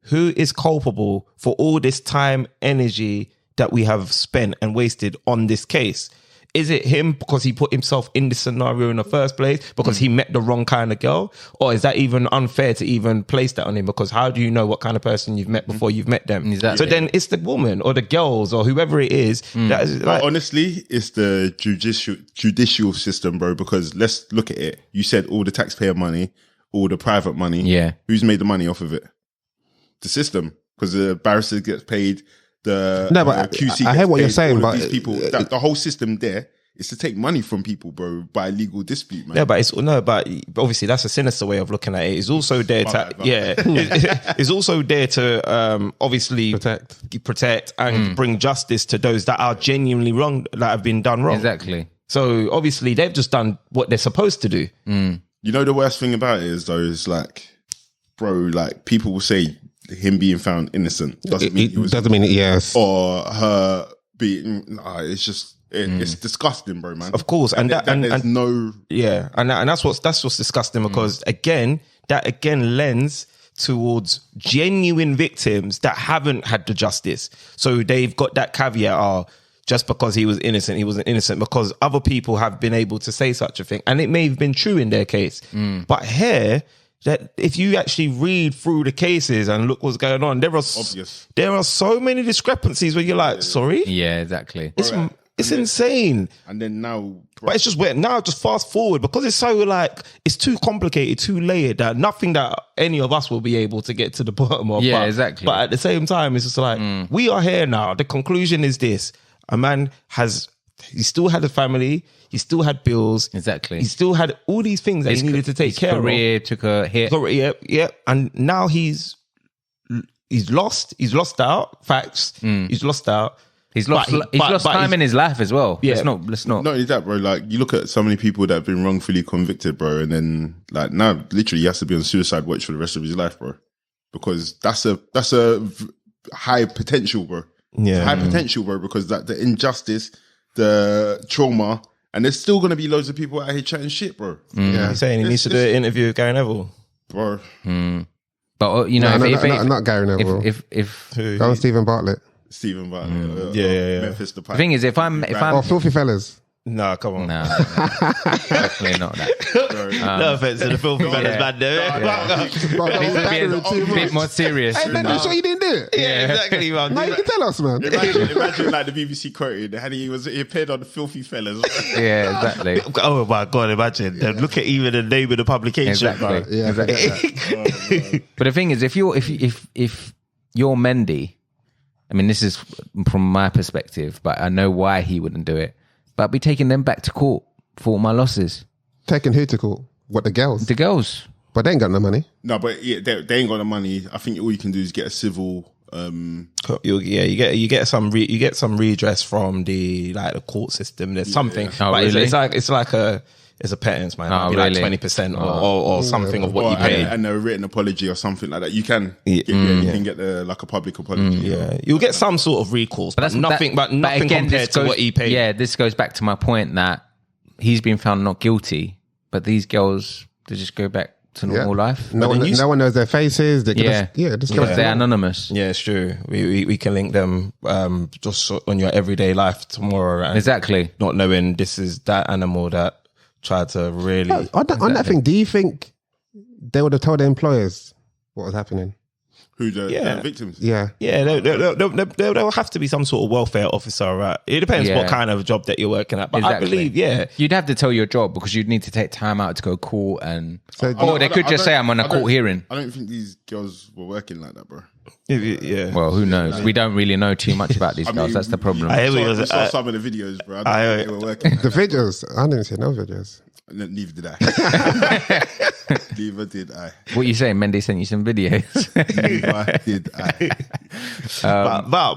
who is culpable for all this time, energy that we have spent and wasted on this case? Is it him because he put himself in this scenario in the first place because he met the wrong kind of girl? Or is that even unfair to even place that on him? Because how do you know what kind of person you've met before you've met them? Exactly. So then it's the woman or the girls or whoever it is. That is like, honestly, it's the judicial system, bro, because let's look at it. You said all the taxpayer money, all the private money. Yeah. Who's made the money off of it? The system, because the barrister gets paid. The No, but QC. I hear what you're saying, all of but these people, the whole system there is to take money from people, bro, by legal dispute, man. Yeah, but but obviously that's a sinister way of looking at it. It's also there to it's also there to obviously protect and bring justice to those that are genuinely wrong, that have been done wrong. Exactly. So obviously they've just done what they're supposed to do. You know the worst thing about it is though, is like, bro, like people will say him being found innocent doesn't mean he was, doesn't mean it. Yes, or her being. It's just it's disgusting, bro, man. Of course, and there's no and that's what's disgusting, because that again lends towards genuine victims that haven't had the justice. So they've got that caveat, just because he was innocent, he wasn't innocent, because other people have been able to say such a thing. And it may have been true in their case. But here, that if you actually read through the cases and look what's going on, there are so many discrepancies where you're like, sorry? Yeah, exactly. It's insane. And then now, bro, but it's just weird. Now, just fast forward, because it's so like, it's too complicated, too layered, that nothing that any of us will be able to get to the bottom of. Yeah, exactly. But at the same time, it's just like, we are here now. The conclusion is this. A man he still had a family, he still had bills. Exactly. He still had all these things that he needed to take care of. His career took a hit. Yep. And now he's lost out. Facts. He's lost out. He's lost time in his life as well. Yeah. Let's not. not only that, bro. Like you look at so many people that have been wrongfully convicted, bro, and then like now, literally, he has to be on suicide watch for the rest of his life, bro, because that's a high potential, bro. Yeah, high potential, bro, because that the injustice, the trauma, and there's still gonna be loads of people out here chatting shit, bro. Yeah, he's saying he needs to do an interview with Gary Neville, bro. But you know, not Gary Neville. If go on Stephen Bartlett. Stephen Bartlett, Memphis the thing is, if I'm Filthy Fellas. No, come on. No, definitely not that. No offense to the Filthy Fellas, man. A bit more serious. Hey, man, you sure you didn't do it? Yeah, exactly, man. No, you can tell us, man. Imagine like the BBC quoted, and he appeared on the Filthy Fellas. Yeah, exactly. Oh my God, imagine. Look at even the name of the publication. Exactly. Bro. Yeah, exactly. But the thing is, if you're Mendy, I mean, this is from my perspective, but I know why he wouldn't do it. But I'd be taking them back to court for all my losses. Taking who to court? What, the girls? The girls. But they ain't got no money. No, but yeah, they ain't got the money. I think all you can do is get a civil. You get some redress from the court system. There's something. Oh, but really? It's a pittance, man. Oh, It'll be really? like 20% or something of what you paid. And a written apology or something like that. You can get a public apology. Yeah, you'll get some sort of recourse, but nothing again, compared to what he paid. Yeah, this goes back to my point that he's been found not guilty, but these girls, they just go back to normal life. No one knows their faces. Because they're anonymous. Yeah, it's true. We can link them just on your everyday life tomorrow. And exactly. Not knowing this is that animal that tried to really. On that thing, do you think they would have told their employers what was happening? Who the victims? Yeah. There'll have to be some sort of welfare officer, right? It depends what kind of job that you're working at. But exactly. I believe, you'd have to tell your job because you'd need to take time out to go court and. They could just say I'm on a court hearing. I don't think these girls were working like that, bro. Yeah. Well, who knows? We don't really know too much about these girls. That's the problem. We saw some of the videos, bro. I don't think they were working. The videos? I didn't see no videos. Neither did I. Neither did I. What you saying? Mendy sent you some videos. Neither did I.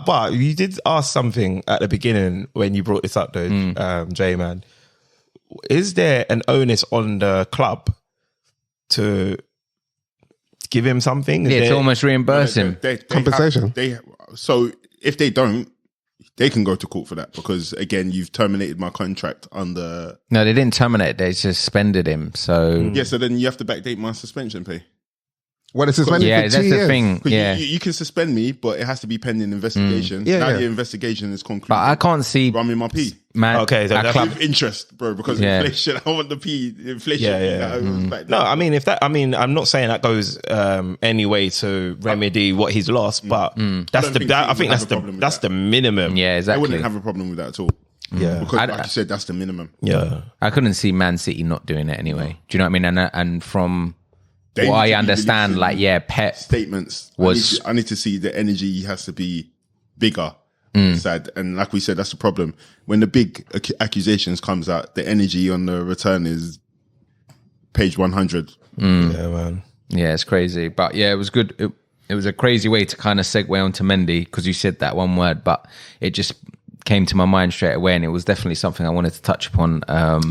But you did ask something at the beginning when you brought this up, though, J-Man. Is there an onus on the club to give him something? To almost reimburse him. Compensation. So if they don't, they can go to court for that because, again, you've terminated my contract under... No, they didn't terminate. They suspended him. So yeah, so then you have to backdate my suspension pay. Well, it's suspended for 2 years. Yeah, that's the thing. Yeah. You can suspend me, but it has to be pending investigation. The investigation is concluded. But I can't see... Run me my P. Man, okay, so that's with interest, bro, because inflation. I want the P. Inflation. No, I mean, I'm not saying that goes any way to remedy what he's lost, but that's that's the minimum. Yeah, exactly. I wouldn't have a problem with that at all. Yeah, because like you said, that's the minimum. Yeah, I couldn't see Man City not doing it anyway. Do you know what I mean? And from They Well, need I to be understand, releasing Pep statements. was- I need to see the energy has to be bigger. Sad. And like we said, that's the problem. When the big accusations comes out, the energy on the return is page 100. Yeah, man. Yeah, it's crazy. But yeah, it was good. It was a crazy way to kind of segue onto Mendy because you said that one word, but it just came to my mind straight away, and it was definitely something I wanted to touch upon.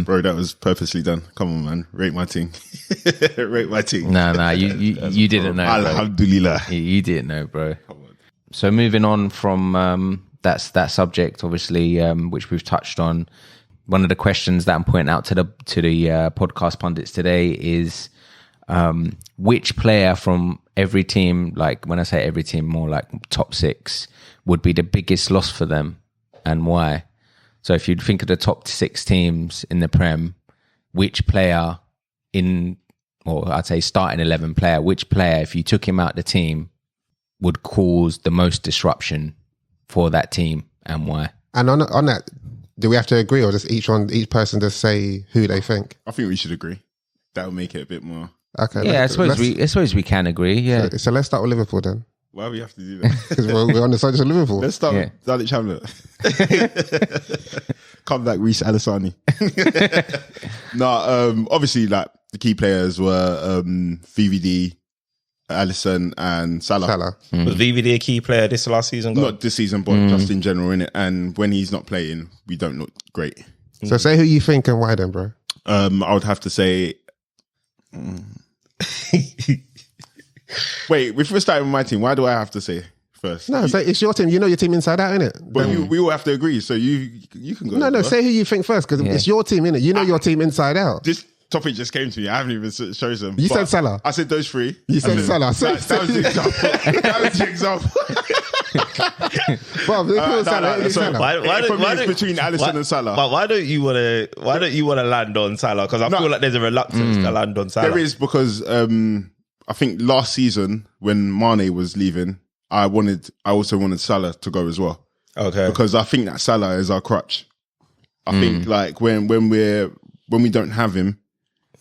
Bro, that was purposely done. Come on, man. Rate my team. Rate my team. No, you didn't know. Bro. Alhamdulillah. You didn't know, bro. So moving on from that subject, obviously, which we've touched on. One of the questions that I'm pointing out to the podcast pundits today is which player from every team, like when I say every team, more like top 6, would be the biggest loss for them and why? So if you'd think of the top 6 teams in the Prem, which player or I'd say starting 11 player, which player, if you took him out the team, would cause the most disruption for that team and why? And on that, do we have to agree, or just each person just say who they think? I think we should agree. That would make it a bit more. Okay. Yeah, I suppose we can agree. Yeah. So let's start with Liverpool then, Why do we have to do that? because we're on the subject of Liverpool. Let's start Yeah. with Dalic Hamlet. Come back, Reece Alisani. No, obviously, like the key players were VVD, Alisson, and Salah. Was VVD a key player this last season? Not this season, but just in general, innit? And when he's not playing, we don't look great. So say who you think and why then, bro. I would have to say. Wait, if we're starting with my team, why do I have to say first? No, say it's your team. You know your team inside out, innit? But we all have to agree. So you can go. No, first. say who you think first, because it's your team, innit? You know your team inside out. This topic just came to me. I haven't even chosen. You But said Salah. I said those 3. You said Salah. That was the example. That was the example. Bro, Salah. For me, it's between Alisson and Salah. But why don't you want to land on Salah? Because I feel like there's a reluctance to land on Salah. There is, because I think last season when Mane was leaving, I also wanted Salah to go as well. Okay. Because I think that Salah is our crutch. I think like when we don't have him,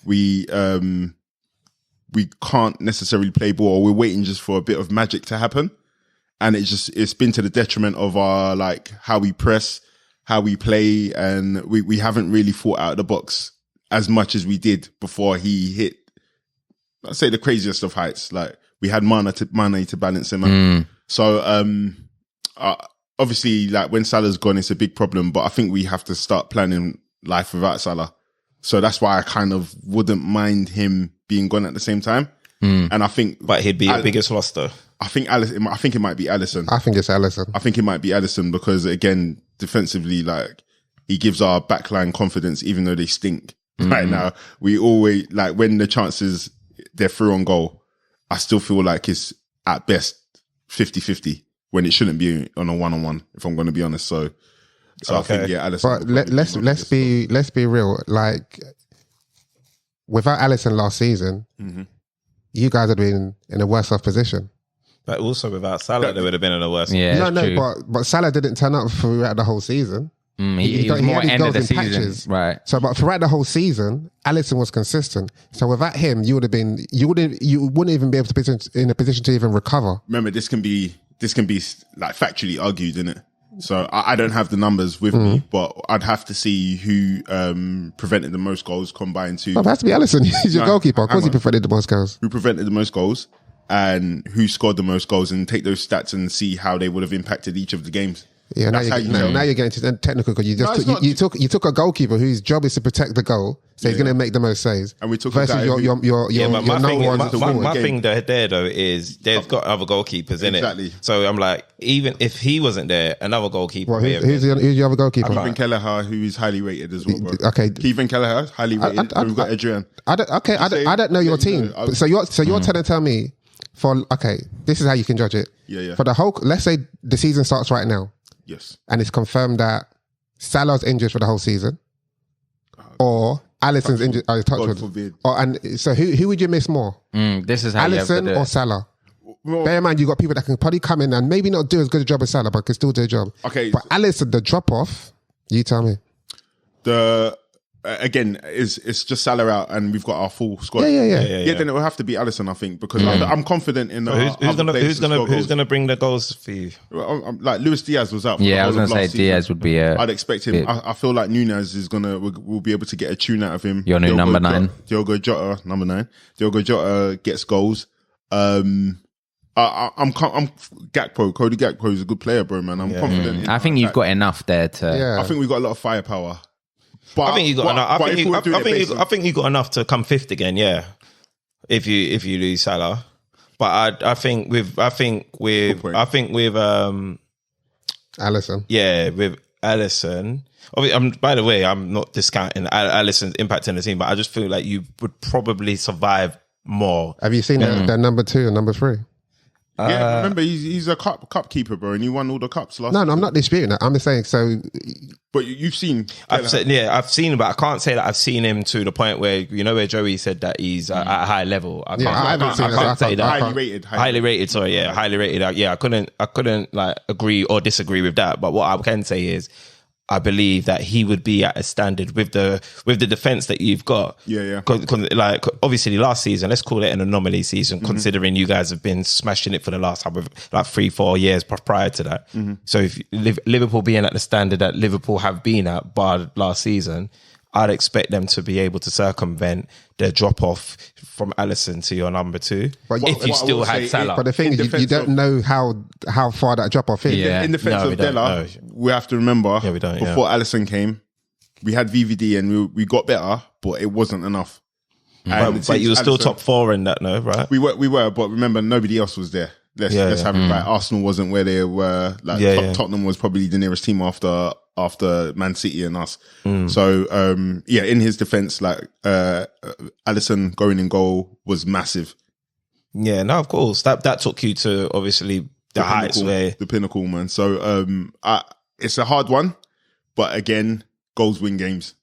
we can't necessarily play ball, or we're waiting just for a bit of magic to happen. And it's been to the detriment of our, like, how we press, how we play, and we haven't really thought out of the box as much as we did before he hit, I'd say, the craziest of heights. Like, we had Mane to balance him out. So obviously, like, when Salah's gone, it's a big problem, but I think we have to start planning life without Salah. So that's why I kind of wouldn't mind him being gone at the same time. And I think, but he'd be your biggest loss though. I think it might be Alisson. I think it's Alisson. I think it might be Alisson because, again, defensively, like, he gives our backline confidence, even though they stink right now. We always, like, when the chances they're through on goal, I still feel like it's at best 50-50 when it shouldn't be on a one-on-one, if I'm going to be honest. So I think, yeah, Alisson. But let's be real. Like, without Alisson last season, you guys would have been in a worse off position. But also without Salah, they would have been in a worse. Yeah, but Salah didn't turn up throughout the whole season. He was more end of the season, right? So, but throughout the whole season, Alisson was consistent. So without him, you wouldn't even be able to be in a position to even recover. Remember, this can be like factually argued, innit? So I don't have the numbers with me, but I'd have to see who prevented the most goals combined to. But it has to be Alisson. He's your goalkeeper. Of course, he prevented the most goals. Who prevented the most goals and who scored the most goals, and take those stats and see how they would have impacted each of the games. Yeah, now you're getting to technical because you took a goalkeeper whose job is to protect the goal, so he's going to make the most saves. And we took versus your number one. My thing there though is they've got other goalkeepers in Exactly. it. So I'm like, even if he wasn't there, another goalkeeper. Who's your other goalkeeper? Kevin Kelleher, who is highly rated as well, bro. Okay, Kevin Kelleher, highly rated. And we've got Adrian. I don't know your team. So you're trying to tell me this is how you can judge it. Yeah. For the whole, let's say the season starts right now. Yes. And it's confirmed that Salah's injured for the whole season, or Alisson's injured. God forbid. So who would you miss more? This is how Alisson or Salah? Well, bear in mind, you got people that can probably come in and maybe not do as good a job as Salah, but can still do a job. Okay. But Alisson, the drop off, you tell me. again, it's just Salah out and we've got our full squad. Yeah. Then it will have to be Alisson, I think, because I'm confident in. Who's gonna bring the goals for you? Like Luis Diaz was out. For I was going to say Diaz would be. I'd expect him. I feel like Nunez is will be able to get a tune out of him. Your new number 9, Diogo Jota, number 9. Diogo Jota gets goals. I'm Gakpo. Cody Gakpo is a good player, bro, man. I'm confident. I think you've got enough there to. Yeah. I think we've got a lot of firepower. But I think you got enough. I think you got enough to come fifth again. Yeah, if you lose Salah, but I think with Alisson. Yeah, with Alisson. By the way, I'm not discounting Alisson's impact in the team, but I just feel like you would probably survive more. Have you seen their number 2 and number 3? Yeah, remember he's a cup keeper, bro, and he won all the cups last. No, I'm not disputing that. I'm just saying. So, but you've seen. I've seen, but I can't say that I've seen him to the point where where Joey said that he's at a high level. I can't say that. Highly rated. Sorry, highly rated. I couldn't like agree or disagree with that. But what I can say is, I believe that he would be at a standard with the defense that you've got. Yeah. Because like obviously last season, let's call it an anomaly season, considering you guys have been smashing it for the last like 3-4 years prior to that. So if Liverpool being at the standard that Liverpool have been at bar last season, I'd expect them to be able to circumvent their drop off from Alisson to your number 2. But if you still had Salah. But the thing is, you don't know how far that drop off is. In defense of Dele, we have to remember before Alisson came, we had VVD and we got better, but it wasn't enough. But you were still top 4 in that, no, right? We were, but remember, nobody else was there. Let's have it right. Arsenal wasn't where they were. Tottenham was probably the nearest team after Man City and us. So in his defense, like Alisson going in goal was massive. Yeah, no, of course that took you to obviously the heights where the pinnacle, man. So it's a hard one, but again, goals win games.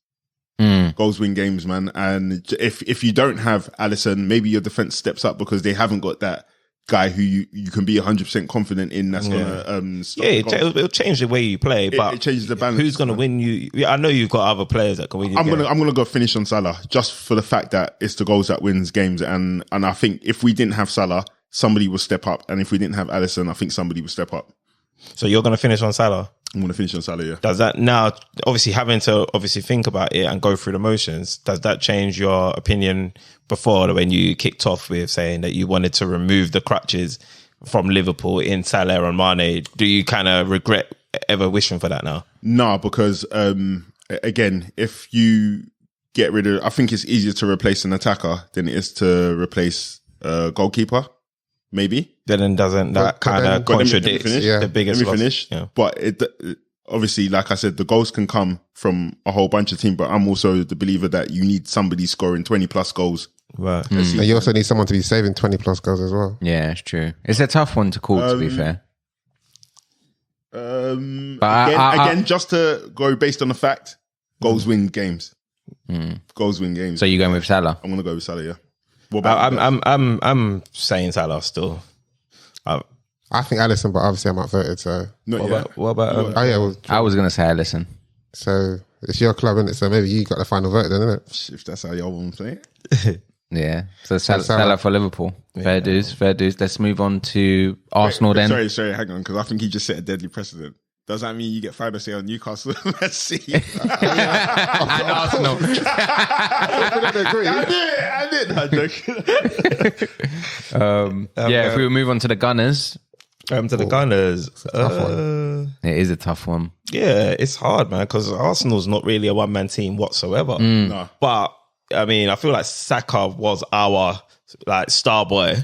Goals win games, man. And if you don't have Alisson, maybe your defense steps up because they haven't got that guy who you can be 100% confident in. That's gonna stop. It'll change the way you play, but it changes the balance. Who's gonna win you? I know you've got other players that can win you. I'm gonna go finish on Salah just for the fact that it's the goals that wins games, and I think if we didn't have Salah, somebody will step up, and if we didn't have Alisson, I think somebody will step up. So you're gonna finish on Salah? I'm gonna finish on Salah. Yeah. Does that now, obviously having to think about it and go through the motions, does that change your opinion before when you kicked off with saying that you wanted to remove the crutches from Liverpool in Salah and Mane? Do you kind of regret ever wishing for that now? No, because again, if you get rid of, I think it's easier to replace an attacker than it is to replace a goalkeeper. Maybe then doesn't that kind of contradict the biggest loss? Finish. Yeah. But it obviously, like I said, the goals can come from a whole bunch of teams. But I'm also the believer that you need somebody scoring 20 plus goals. Right. And you also need someone to be saving 20 plus goals as well. Yeah, it's true. It's a tough one to call, to be fair. Again, just to go based on the fact, goals win games. Goals win games. So you're going with Salah? I'm going to go with Salah. Yeah. I'm saying Salah still. I think Alisson, but obviously I'm outvoted. So what about? I was going to say Alisson. So it's your club, isn't it? So maybe you got the final vote, then, isn't it? If that's how y'all want to play it. Yeah. So Salah for Liverpool. Fair dues. Let's move on to Arsenal then. Sorry, hang on, because I think he just set a deadly precedent. Does that mean you get final say on Newcastle? Let's see. Arsenal. I did. I'm joking. If we move on to the Gunners. The Gunners. It is a tough one. Yeah, it's hard, man, because Arsenal's not really a one-man team whatsoever. No. But, I mean, I feel like Saka was our star boy.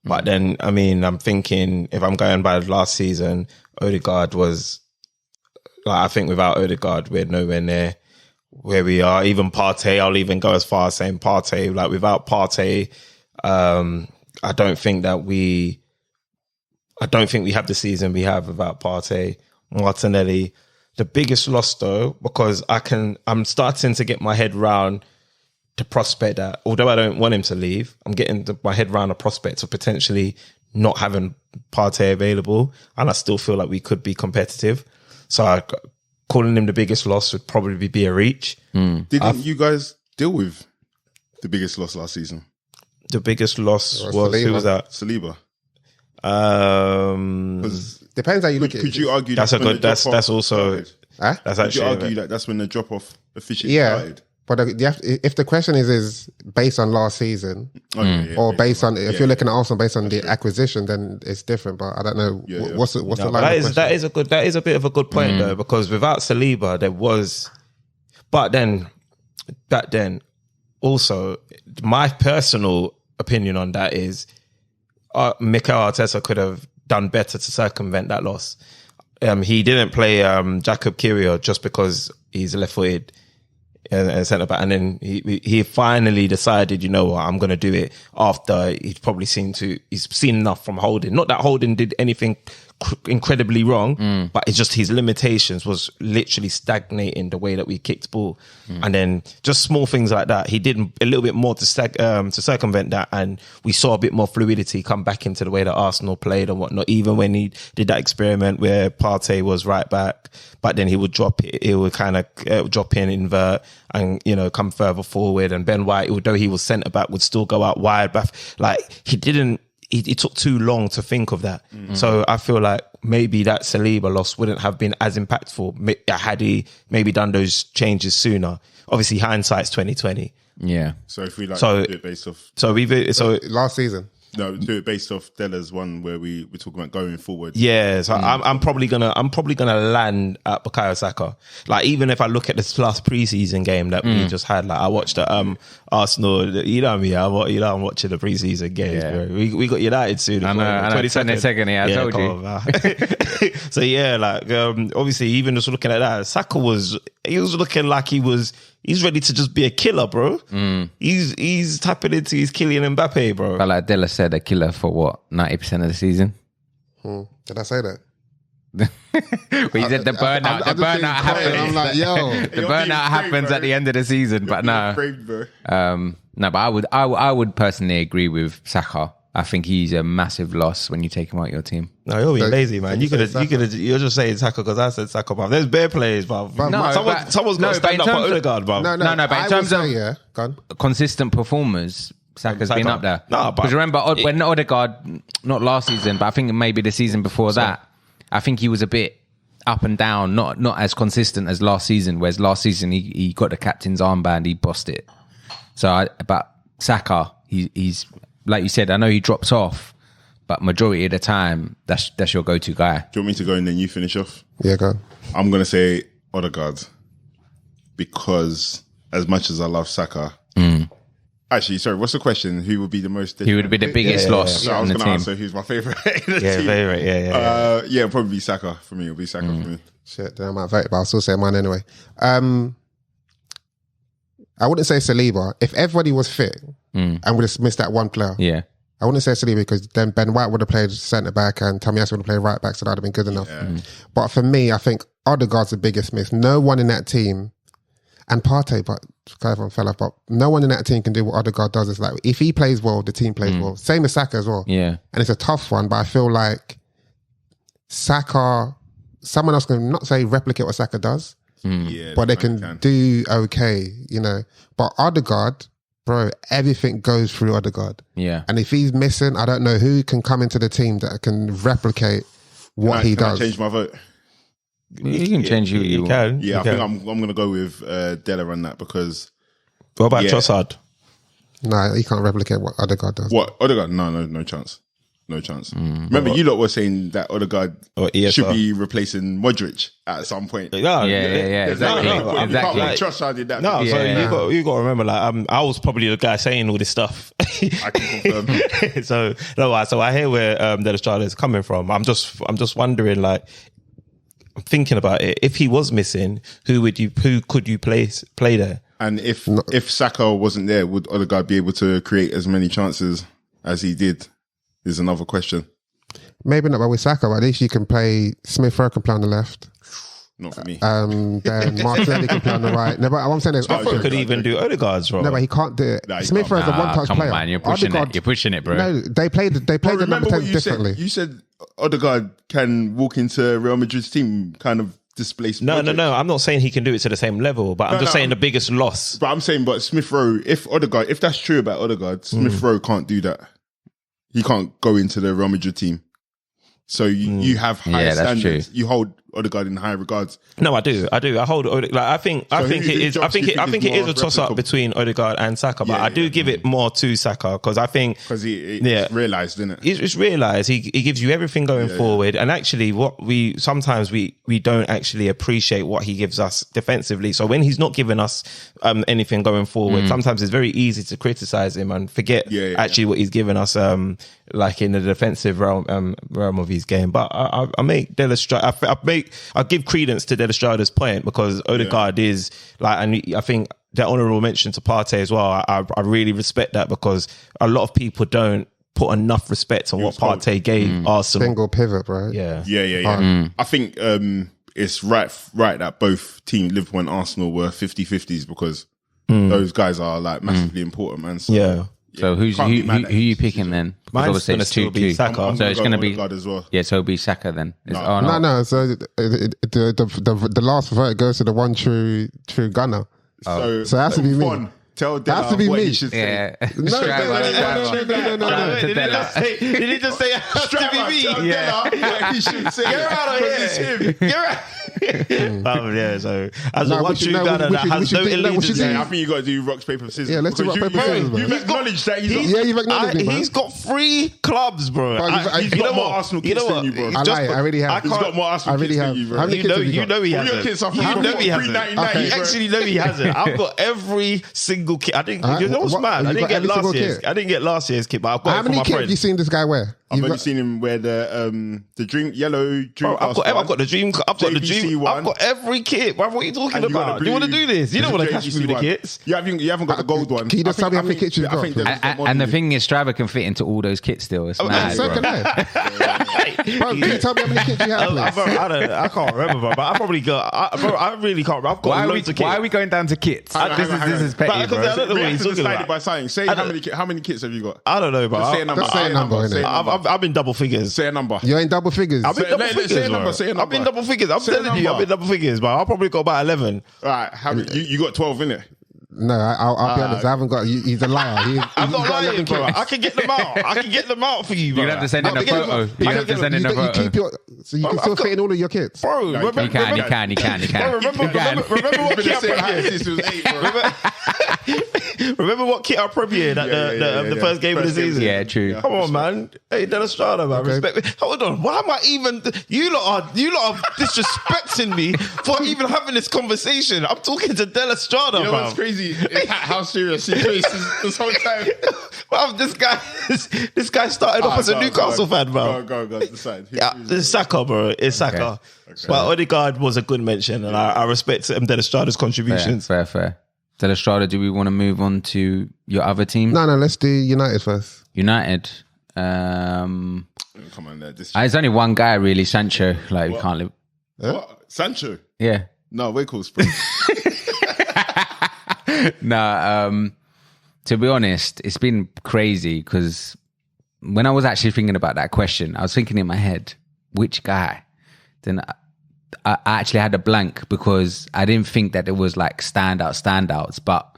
But then, I mean, I'm thinking, if I'm going by last season, Odegaard was... I think without Odegaard, we're nowhere near where we are. Even Partey, I'll even go as far as saying Partey. Without Partey, I don't think we have the season we have without Partey. Martinelli, the biggest loss though, because I'm starting to get my head round the prospect that, although I don't want him to leave, I'm getting my head round the prospect of potentially not having Partey available, and I still feel like we could be competitive. So calling him the biggest loss would probably be a reach. Didn't you guys deal with the biggest loss last season? The biggest loss was Saliba. who was that? Saliba. Depends how you look at it. Could you argue That's a when good. the That's drop-off also started? that's Could you actually argue that that's when the drop off officially Yeah, started? but if the question is based on last season or based on if you're looking at Arsenal based on the acquisition, then it's different. But I don't know what's the line. that is a bit of a good point though, because without Saliba there was, but then back then also my personal opinion on that is Mikel Arteta could have done better to circumvent that loss. He didn't play Jacob Kiwior just because he's left-footed and centre back, and then he finally decided, you know what, I'm going to do it after he's seen enough from Holding. Not that Holding did anything incredibly wrong, but it's just his limitations was literally stagnating the way that we kicked ball, and then just small things like that. He did a little bit more to circumvent that, and we saw a bit more fluidity come back into the way that Arsenal played and whatnot. Even when he did that experiment where Partey was right back, but then he would drop it, he would kind of drop in, invert, and come further forward. And Ben White, although he was centre back, would still go out wide. But he didn't. It took too long to think of that. So I feel like maybe that Saliba loss wouldn't have been as impactful had he maybe done those changes sooner. Obviously, hindsight's 2020. Yeah. So if we do it based off, Last season. No, do it based off Della's one where we're talking about going forward. Yeah, so I'm probably gonna land at Bukayo Saka. Like, even if I look at this last preseason game that we just had, like I watched the Arsenal. You know me, I'm watching the preseason games. Yeah. Bro. We got United soon. I know. 22nd. Yeah, I told you. So yeah, like obviously, even just looking at that, Saka was looking like he's ready to just be a killer, bro. He's tapping into his Kylian Mbappe, bro. But like Dele said, a killer for what, 90% of the season? Did I say that? We said the burnout. The burnout happens. I'm like, yo, The burnout happens at the end of the season. But no, no. But I would personally agree with Saka. I think he's a massive loss when you take him out of your team. No, you're being lazy, man. You're just saying Saka because I said Saka, bruv. There's bare players, bruv. Someone's got to stand up for Odegaard, bruv. No. But in terms of consistent performers, Saka's been up there. No, but because remember when Odegaard, not last season, but I think maybe the season before that, I think he was a bit up and down, not as consistent as last season. Whereas last season he got the captain's armband, he bossed it. But Saka, he's like you said. I know he drops off, but majority of the time that's your go-to guy. Do you want me to go and then you finish off? Yeah, go. I'm gonna say Odegaard because as much as I love Saka. Actually, sorry, what's the question? Who would be the most... He would be the biggest loss I was in the going to team. answer who's my favourite in the Yeah, team. favourite, yeah. It'll probably be Saka for me. It'll be Saka for me. Shit, then I might vote, but I'll still say mine anyway. I wouldn't say Saliba. If everybody was fit and would have missed that one player, Yeah. I wouldn't say Saliba because then Ben White would have played centre back and Tomiyasu would have played right back, so that would have been good enough. But for me, I think Odegaard's the biggest miss. No one in that team, and Partey, but everyone fell off, but no one in that team can do what Odegaard does. It's like if he plays well, the team plays well. Same as Saka as well. Yeah. And it's a tough one, but I feel like Saka, someone else can not say replicate what Saka does, but they can do okay, But Odegaard, bro, everything goes through Odegaard. Yeah. And if he's missing, I don't know who can come into the team that can replicate what he does. Can I change my vote? You can change who you want. can. Yeah, I think I'm going to go with Dele on that because... What about Trossard? No, he can't replicate what Odegaard does. What? Odegaard? No chance. No chance. Remember, you lot were saying that Odegaard should be replacing Modric at some point. Yeah, exactly. Exactly. Trossard did that. No, so you got to remember, like, I was probably the guy saying all this stuff. I can confirm. So I hear where Dele Alli is coming from. I'm just wondering, like, I'm thinking about it. If he was missing, who could you play there? And if Saka wasn't there, would Odegaard be able to create as many chances as he did? Is another question. Maybe not, but with Saka, but at least you can play Smith Rowe can play on the left. Not for me. Then Martinelli can play on the right. No, but what I'm saying is, I thought he could even do Odegaard's role. no, but he can't do it. Nah, he Smith can't. Rowe's a one-touch come player. on, man, you're pushing Odegaard, it. You're pushing it, bro. No, they played the number Remember 10 what you differently. said? You said Odegaard can walk into Real Madrid's team kind of displaced. No. project. I'm not saying he can do it to the same level, but I'm just saying the biggest loss. But I'm saying, but Smith Rowe, if that's true about Odegaard, Smith Rowe can't do that. He can't go into the Real Madrid team. So you have high standards. You hold Odegaard in high regards. No, I do. I hold Odegaard. I think it is a toss up between Odegaard and Saka, but I do give it more to Saka because I think it's realised, isn't it? It's realised he gives you everything going forward, and actually, what we sometimes we don't actually appreciate what he gives us defensively. So when he's not giving us anything going forward, sometimes it's very easy to criticise him and forget actually what he's given us. Like in the defensive realm of his game, but I make Dele Strada. I give credence to Dele Strada's point because Odegaard is like, and I think the honourable mention to Partey as well. I really respect that because a lot of people don't put enough respect on what Partey gave Arsenal. Single pivot, right? Yeah. I think it's right that both teams, Liverpool and Arsenal, were 50-50s because those guys are like massively important, man. So, So who you picking then? Because Mine's going to still be Saka. So it's going to be as well. Yeah, so it'll be Saka then. No. So the last vote goes to the one true gunner. So it has to be me. Tell Dele what he should say. No. Did he just say it has to be me? Yeah. He should say Get out of here. It's him. Get out. So as a one true gunner that has no allegiance. I think you got to do rocks, paper, scissors. Yeah, let's do rock, paper, scissors, bro. You've acknowledged that you've acknowledged me, man. He's got 3 clubs, bro. He's got more Arsenal kits than you, bro. I really have. He's got more Arsenal kits than you, bro. How many kits have You know he All your hasn't. kits are from You know he hasn't. $3.99. You actually know he hasn't. I've got every single kit. I didn't. You know what's What? mad? You I didn't got get every last single year's. kit? I didn't get last year's kit, but I've got How it for many my kits have friends. you seen this guy wear? I've only seen him wear the yellow dream. Bro, I've got the dream. I've got the JVC dream. one. I've got every kit. What are you talking And you got about? the Do you want to blue- do this? You don't want to cash JVC through the one. kits. You haven't got the gold one. Can you just tell me how many kits you've got? And the thing is, Strava can fit into all those kits still. It's mad, So bro. can I. Bro, can you tell me how many kits you have, please? I can't remember, bro, but I probably got. I really can't remember. I've got loads of kits. Why are we going down to kits? This is petty, Because I bro. don't know We what have he's to talking decide it about. by saying. Say how many kits have you got? I don't know, bro. Say a number. Just say a number, innit? I've been double figures. Say a number. You're in double figures. I've been Say- double say figures, a number, bro. say a number. I've been double figures. I'm Say a telling you, I've number. been double figures, but I'll probably got about 11. All right, how many? You got 12 in it. No, I'll be honest. I haven't got. He's a liar. I'm not got lying, 11 bro. kits. I can get them out. I can get them out for you, bro. You're gonna have to send in a photo. You're gonna have to send in a You photo. keep your, so you can still fit in all of your kits. Bro, No, remember, You can. Bro, remember what kit I premiered? Remember what kit I premiered at the first game of the season? Yeah, true. Come on, man. Hey, Dele Strada, man. Okay. Respect me. Hold on. Why am I even? You lot are disrespecting me for even having this conversation. I'm talking to Dele Strada, You know bro. what's crazy? Is how serious he is this whole time. Well, this guy started off as a Newcastle fan, bro. Go, decide. Yeah, it's Saka, bro. It's Saka. But Odegaard was a good mention, and I respect Dele Strada's contributions. Fair. Dele Strada, do we want to move on to your other team? No, let's do United first. United. Come on, there. It's only one guy really, Sancho. Like we can't live. What? Sancho? Yeah. No, we're cool. Spring. To be honest, it's been crazy because when I was actually thinking about that question, I was thinking in my head, which guy? Then I actually had a blank because I didn't think that it was like standouts. But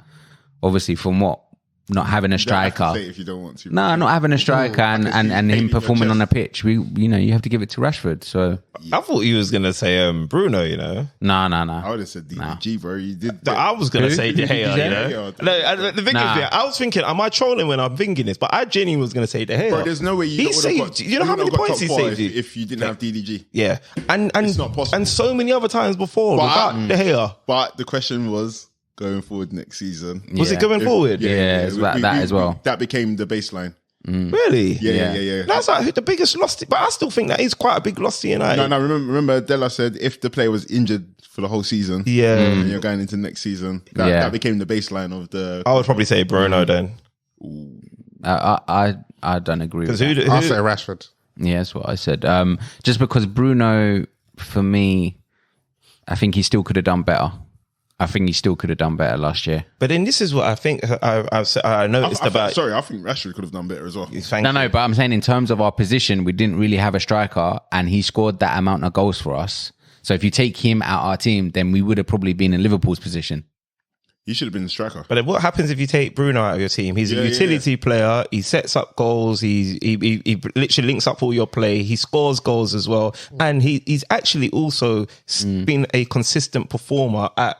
obviously, from what not having a striker, Say it if you don't want to. no, not having a striker and him your performing chest. on the pitch, you have to give it to Rashford. So I thought he was gonna say Bruno. You know, no. I would have said DDG, bro. You did. I was gonna say De Gea. You know, no, the thing is, I was thinking, am I trolling when I'm thinking this? But I genuinely was gonna say De Gea. Bro, there's no way you He would've saved. got- You know how many would've got points he top four saved you? if you didn't have DDG. Yeah, and It's not possible. and so many other times before without De Gea. But the question was going forward next season. Was it going forward? Yeah, it's about that as well. That became the baseline. Really? Yeah. That's like the biggest loss. But I still think that is quite a big loss to United. No. Remember, Della said if the player was injured for the whole season, Yeah. and you're going into next season, that became the baseline of the. I would probably say Bruno then. I don't agree with Because that. I'll say Rashford. Yeah, that's what I said. Just because Bruno, for me, I think he still could have done better. I think he still could have done better last year. But then this is what I think I noticed about. Sorry, I think Rashford could have done better as well. Thank No, you. but I'm saying in terms of our position, we didn't really have a striker and he scored that amount of goals for us. So if you take him out our team, then we would have probably been in Liverpool's position. He should have been the striker. But then what happens if you take Bruno out of your team? He's a utility player. He sets up goals. He literally links up all your play. He scores goals as well. And he's actually also been a consistent performer at,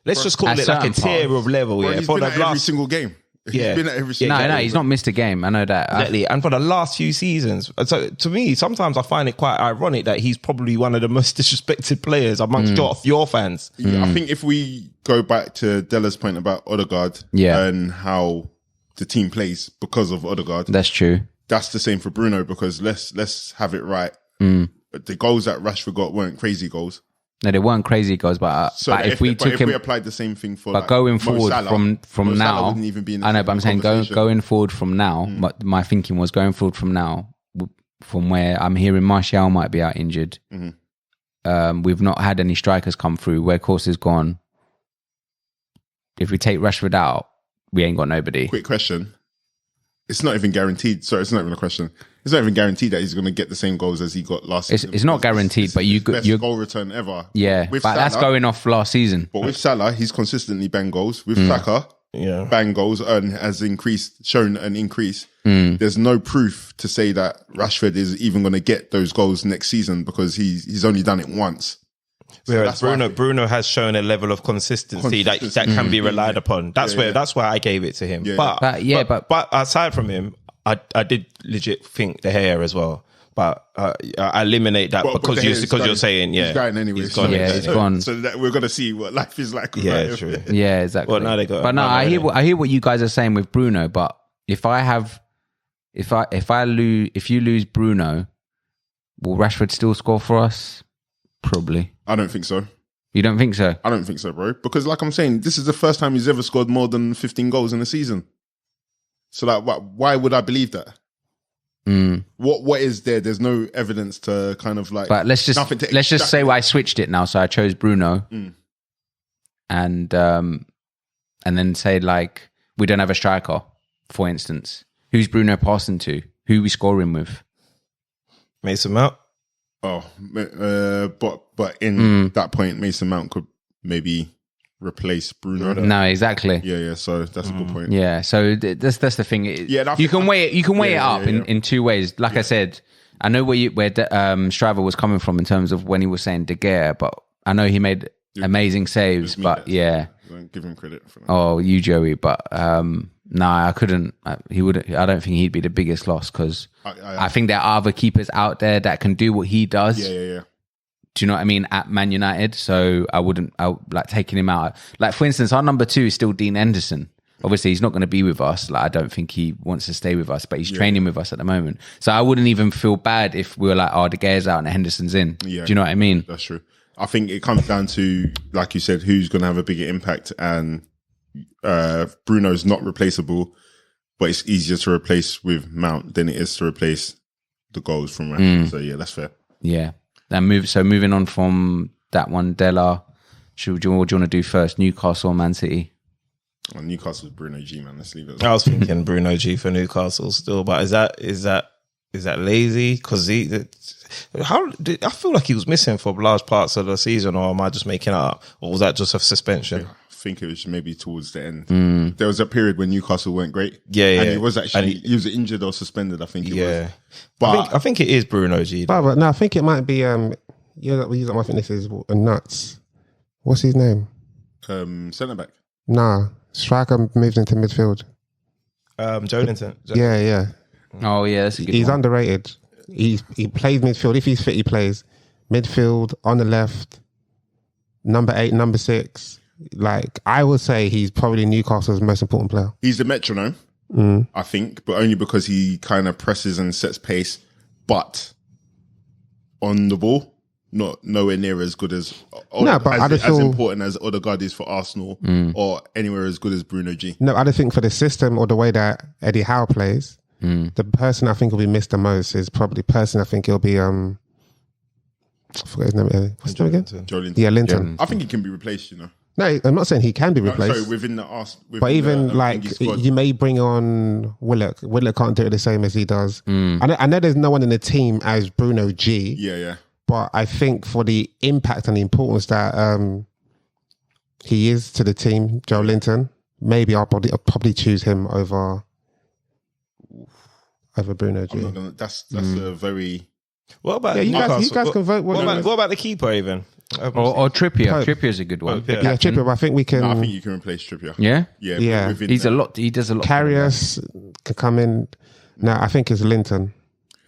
let's just call At it like a certain tier parts. of level. Bro, Yeah, he's for been the at every single game. Yeah. He's been at every single game. No, he's not missed a game. I know that. Exactly. And for the last few seasons, so to me, sometimes I find it quite ironic that he's probably one of the most disrespected players amongst your fans. Yeah, I think if we go back to Della's point about Odegaard and how the team plays because of Odegaard, That's true. that's the same for Bruno, because let's have it right. But the goals that Rashford got weren't crazy goals. No, they weren't crazy goals, but if we applied the same thing for, but like, going Mo forward Salah, from Mo Salah now, wouldn't even be in the I know, same but I'm saying conversation. going forward from now. My thinking was going forward from now, from where I'm hearing Martial might be out injured. We've not had any strikers come through. Where Course is gone. If we take Rashford out, we ain't got nobody. Quick question. It's not even guaranteed. Sorry, it's not even a question. It's not even guaranteed that he's going to get the same goals as he got last season. It's not guaranteed, but his best goal return ever. Yeah, With but that's Salah- going off last season. But with Salah, he's consistently banged goals. With Saka, bang goals and has shown an increase. There's no proof to say that Rashford is even going to get those goals next season, because he's only done it once. So Whereas Bruno has shown a level of consistency that can be relied upon. That's why I gave it to him. Yeah. But aside from him, I did legit think De Gea as well. But I eliminate that But because De Gea's you're going- saying he's going anyway. He's gone. Yeah, he's gone. So that we're going to see what life is like. Yeah, right? true. Yeah, exactly. Well, now they got. But no, I hear what you guys are saying with Bruno. But if you lose Bruno, will Rashford still score for us? Probably. I don't think so. You don't think so? I don't think so, bro. Because like I'm saying, this is the first time he's ever scored more than 15 goals in a season. So like, why would I believe that? What is there? There's no evidence to kind of like. But let's just say I switched it now. So I chose Bruno, and then say like we don't have a striker, for instance. Who's Bruno passing to? Who we scoring with? Mason Mount. Oh, but in that point, Mason Mount could maybe replace Bruno. No, exactly. Yeah. So that's a good point. Yeah, so that's the thing. You can weigh it up in two ways. Like I said, I know where Strava was coming from in terms of when he was saying De Gea, but I know he made amazing saves. But yeah, Don't give him credit for that. oh, you Joey, but I couldn't. He would. I don't think he'd be the biggest loss because I think there are other keepers out there that can do what he does. Yeah. Do you know what I mean? At Man United, so I would like taking him out. Like for instance, our number 2 is still Dean Henderson. Obviously, he's not going to be with us. Like I don't think he wants to stay with us, but he's training with us at the moment. So I wouldn't even feel bad if we were like, oh, De Gea's out and Henderson's in. Yeah. Do you know what I mean? That's true. I think it comes down to, like you said, who's going to have a bigger impact, and Bruno's not replaceable, but it's easier to replace with Mount than it is to replace the goals from Rashford. So yeah, that's fair. Yeah. Moving on from that one, Della, what do you want to do first? Newcastle or Man City? Well, Newcastle's Bruno G, man. Let's leave it. I was thinking Bruno G for Newcastle still, but is that lazy? Because I feel like he was missing for large parts of the season, or am I just making it up? Or was that just a suspension? I think it was maybe towards the end. There was a period when Newcastle weren't great. Yeah. And he was actually he was injured or suspended, I think it was. But I think it is Bruno G. But no, I think it might be. I think this is nuts. What's his name? Centre back. Nah, striker moves into midfield. Jolinton. Yeah. Oh yeah, that's a good He's one. underrated. He plays midfield. If he's fit, he plays midfield on the left. Number 8, number 6. Like I would say, he's probably Newcastle's most important player. He's the metronome, I think, but only because he kind of presses and sets pace. But on the ball, nowhere near as good as as important as Odegaard is for Arsenal, or anywhere as good as Bruno G. No, I don't think for the system or the way that Eddie Howe plays, the person I think will be missed the most is probably I think it'll be I forgot his name. What's his name again? Jolinton. Yeah, Linton. I think he can be replaced. No, I'm not saying he can be replaced. Sorry, within the Arsenal. But even you may bring on Willock. Willock can't do it the same as he does. I know there's no one in the team as Bruno G. Yeah. But I think for the impact and the importance that he is to the team, Joe Linton, maybe I'll probably choose him over Bruno G. I'm not gonna, that's a very... What about you guys can vote. What about the keeper even? Or Trippier. Pope. Trippier's a good one. Yeah, Trippier. But I think we can. No, I think you can replace Trippier. Yeah? Yeah. He does a lot. He can come in. No, I think it's Linton.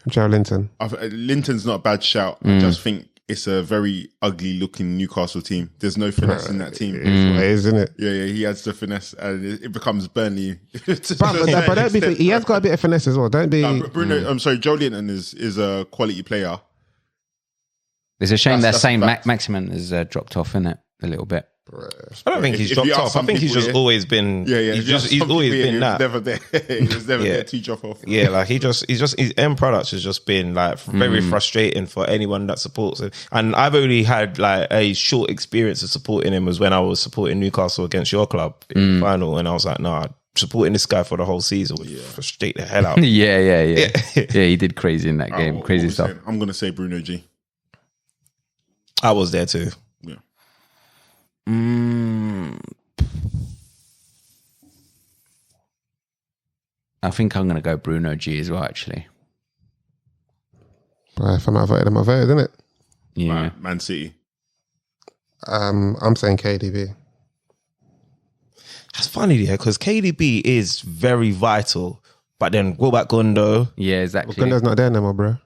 Joe Linton. Linton's not a bad shout. I just think it's a very ugly looking Newcastle team. There's no finesse in that team. It is what it is, isn't it? Yeah, he adds the finesse and it becomes Burnley. But don't be. He has got a bit of finesse as well. Don't be. Bruno, I'm sorry, Joe Linton is a quality player. It's a shame that Saint Maximin has dropped off, isn't it? A little bit. I don't think he's dropped off. I think he's just always been. Yeah. He's always been that. Never there. He was never there to drop off. Yeah, like his end products has just been like very frustrating for anyone that supports him. And I've only had like a short experience of supporting him was when I was supporting Newcastle against your club in the final, and I was like, nah, supporting this guy for the whole season would frustrate the hell out. Yeah. He did crazy in that game. Crazy stuff. I'm gonna say Bruno G. I was there too. Yeah. I think I'm going to go Bruno G as well, actually. Well, if I'm outvoted, I'm outvoted, isn't it? Yeah. Man City. I'm saying KDB. That's funny, yeah, because KDB is very vital. But then what about Gundo? Yeah, exactly. Gundo's not there no more, bro.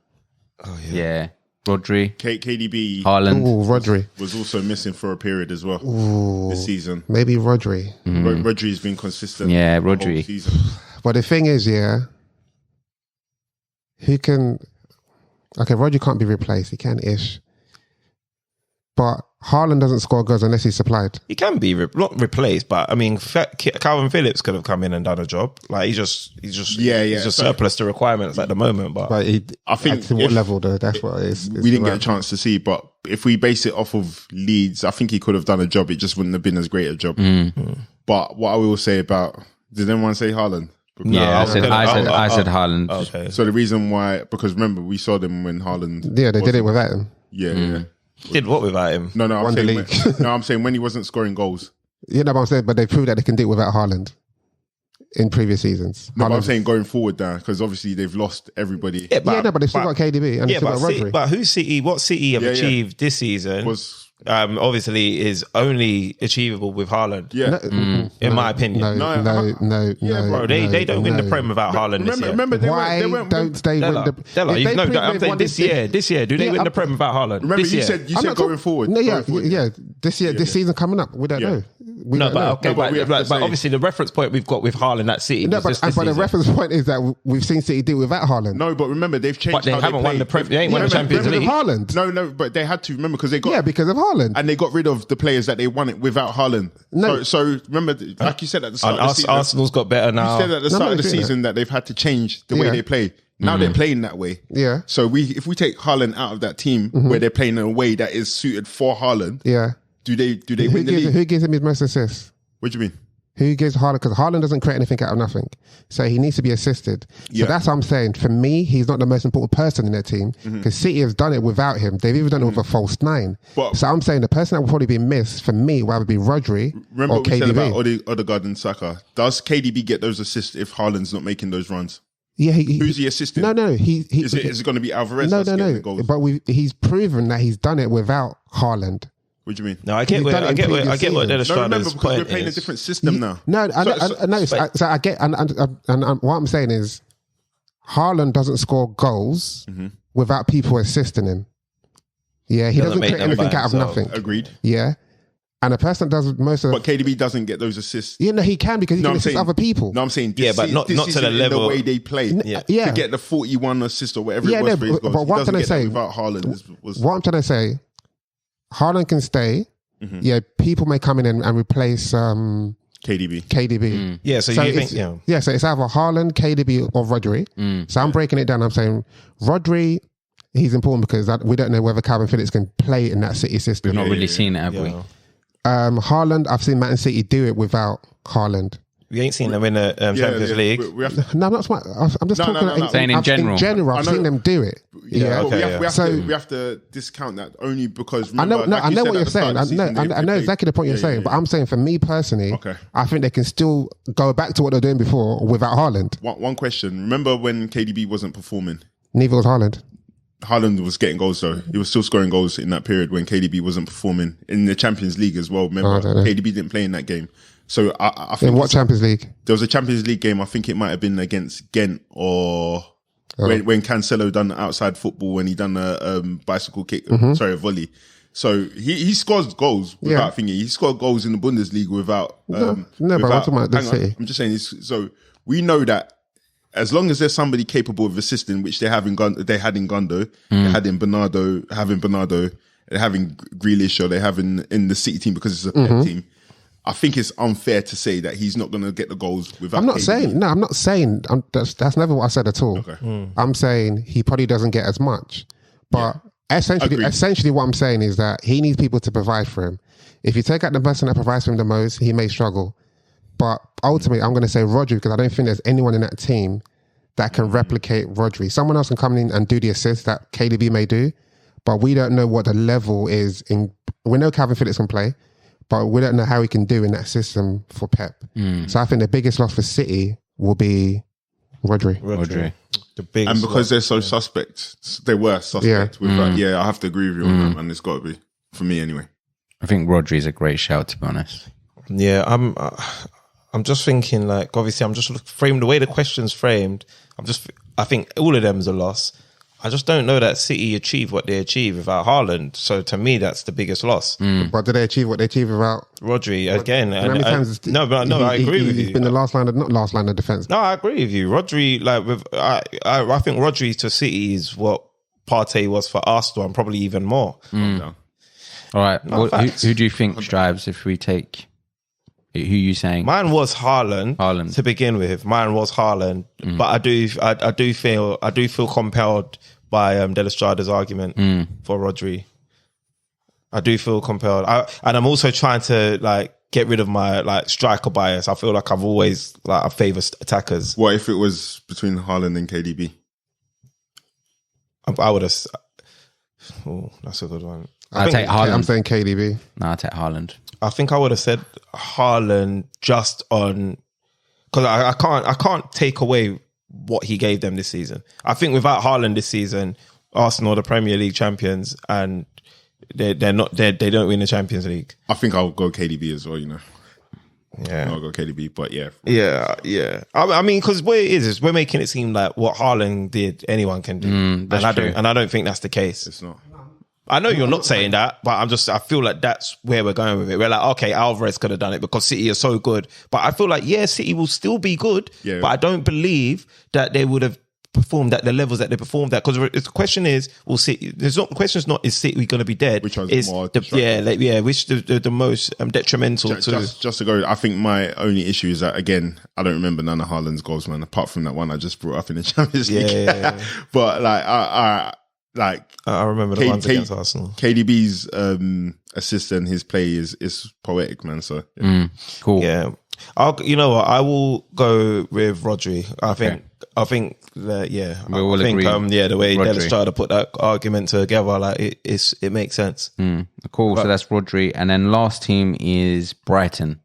Oh Yeah. Rodri. KDB. Haaland. Ooh, Rodri. Was also missing for a period as well this season. Maybe Rodri. Rodri's been consistent. Yeah, the whole Rodri. season. But the thing is, who can... Okay, Rodri can't be replaced. He can-ish. But Haaland doesn't score goals unless he's supplied. He can be not replaced, but I mean, Calvin Phillips could have come in and done a job. Like he's just surplus to requirements at the moment. But I think to what level though? That's what it is. We didn't get a chance to see, but if we base it off of Leeds, I think he could have done a job. It just wouldn't have been as great a job. But what I will say about, did anyone say Haaland? I said Haaland. Okay. So the reason why, because remember we saw them when Haaland. Yeah, they did it without him. Yeah. Did what without him? No, Won the league. I'm saying when he wasn't scoring goals. Yeah, no, but I'm saying, but they proved that they can do it without Haaland in previous seasons. No, but I'm saying going forward now, because obviously they've lost everybody. Yeah, but they've still got KDB and they've still got Rodri. But what City have achieved this season obviously is only achievable with Haaland. Yeah. In my opinion. No. Bro, they don't win the Prem without Haaland this year. Remember, why don't they win the... I'm saying this year, do they win the Prem without Haaland? Remember, you said going forward. No, yeah. This season coming up, we don't know. But obviously the reference point we've got with Haaland at City. No, but the reference point is that we've seen City do it without Haaland. No, but remember they've changed. But they haven't won the Prem. They ain't won the Champions League. Haaland. No, but they had to remember because they got because of Haaland, and they got rid of the players that they won it without Haaland. No, so remember, like you said at the start of the season, Arsenal's got better now. You said at the start of the season that they've had to change the way they play. Now they're playing that way. Yeah. So if we take Haaland out of that team where they're playing in a way that is suited for Haaland, do they win the league? Who gives him his most assists? What do you mean? Who gives Haaland? Because Haaland doesn't create anything out of nothing. So he needs to be assisted. So that's what I'm saying. For me, he's not the most important person in their team because City has done it without him. They've even done it with a false nine. So I'm saying the person that will probably be missed for me will either be Rodri Remember or what we said KDB. about Odegaard and Saka? Does KDB get those assists if Haaland's not making those runs? Yeah, who's he assisting? No. Is it going to be Alvarez? No. The goals? But he's proven that he's done it without Haaland. What do you mean? No, I get what Dennis remember, because we're playing a different system now. No, so I get, and what I'm saying is, Haaland doesn't score goals without people assisting him. Yeah, he doesn't create anything out of nothing. Agreed. Yeah, and the person that does most of. But KDB doesn't get those assists. Yeah, no, he can because he can assist other people. No, I'm saying but not to the level the way they play. Yeah, to get the 41 assist or whatever it was. But what I'm trying to say, without Haaland what I'm trying to say. Haaland can stay. Yeah, people may come in and replace KDB. Yeah, so you think so it's either Haaland, KDB, or Rodri. So I'm breaking it down. I'm saying Rodri, he's important because we don't know whether Calvin Phillips can play in that City system. We've not really seen it, have we? Haaland, I've seen Man City do it without Haaland. We ain't seen them in the Champions League. We have to, No, I'm not smart. I'm just talking no. Saying in general. In general, I've seen them do it. Yeah. okay. we have to discount that only because I know. remember, No, like I you know said what at you're the start saying. of the season, I know they exactly the point you're saying. But I'm saying for me personally, I think they can still go back to what they're doing before without Haaland. One question. Remember when KDB wasn't performing? Neither was Haaland. Haaland was getting goals though. He was still scoring goals in that period when KDB wasn't performing in the Champions League as well. Remember, I don't know. KDB didn't play in that game. So I think In what Champions League? there was a Champions League game. I think it might have been against Ghent or when Cancelo done outside football when he done a bicycle kick, a volley. So he scores goals without thinking. He scored goals in the Bundesliga without. No, but I'm talking about the City. I'm just saying. So we know that as long as there's somebody capable of assisting, which they have in they had in Gundo, they had in Bernardo, they having Grealish, or they have in the City team because it's a Pep team. I think it's unfair to say that he's not going to get the goals without. I'm not KDB. saying. That's never what I said at all. Okay. I'm saying he probably doesn't get as much, but essentially, what I'm saying is that he needs people to provide for him. If you take out the person that provides for him the most, he may struggle. But ultimately, I'm going to say Rodri because I don't think there's anyone in that team that can replicate Rodri. Someone else can come in and do the assist that KDB may do, but we don't know what the level is. We know Calvin Phillips can play, but we don't know how he can do in that system for Pep. So I think the biggest loss for City will be Rodri. The biggest. And because they're so suspect, they were suspect. With that. Yeah, I have to agree with you on that, man. It's got to be for me anyway. I think Rodri's a great shout, to be honest. Yeah, I'm just thinking, like, obviously I'm just framed the way the question's framed. I think all of them is a loss. I just don't know that City achieved what they achieved without Haaland. So to me, that's the biggest loss. But did they achieve what they achieved without Rodri again? How many times I agree with you. He's been the last line of defense. No, I agree with you. Rodri, I think Rodri to City is what Partey was for Arsenal, and probably even more. No. All right. No, who do you think strives if we take... Who are you saying? Mine was Haaland to begin with. Mine was Haaland, but I do feel compelled by Dele Alli's argument for Rodri. I do feel compelled, and I'm also trying to like get rid of my like striker bias. I feel like I've always I favour attackers. What if it was between Haaland and KDB? I would have. Oh, that's a good one. I'll take Haaland. I'm saying KDB. No, I'll take Haaland. I think I would have said Haaland just on because I can't take away what he gave them this season. I think without Haaland this season, Arsenal are the Premier League champions, and they don't win the Champions League. I think I'll go KDB as well. You know, Yeah, I'll go KDB, but yeah. I mean, because what it is we're making it seem like what Haaland did, anyone can do, and I don't think that's the case. It's not. I know you're not saying that, but I feel like that's where we're going with it. We're like, okay, Alvarez could have done it because City is so good. But I feel like, City will still be good, but I don't believe that they would have performed at the levels that they performed at. Because the question is, the question's not, is City going to be dead? Which one's is more which the most detrimental to... Just to go, I think my only issue is that, again, I don't remember none of Haaland's goals, man, apart from that one I just brought up in the Champions League. Yeah. But I remember the ones against Arsenal. KDB's assist and his play is poetic, man. So cool. Yeah, you know what? I will go with Rodri. I think that we all agree. The way Rodri. Dennis tried to put that argument together, like it makes sense. Cool. So that's Rodri, and then last team is Brighton.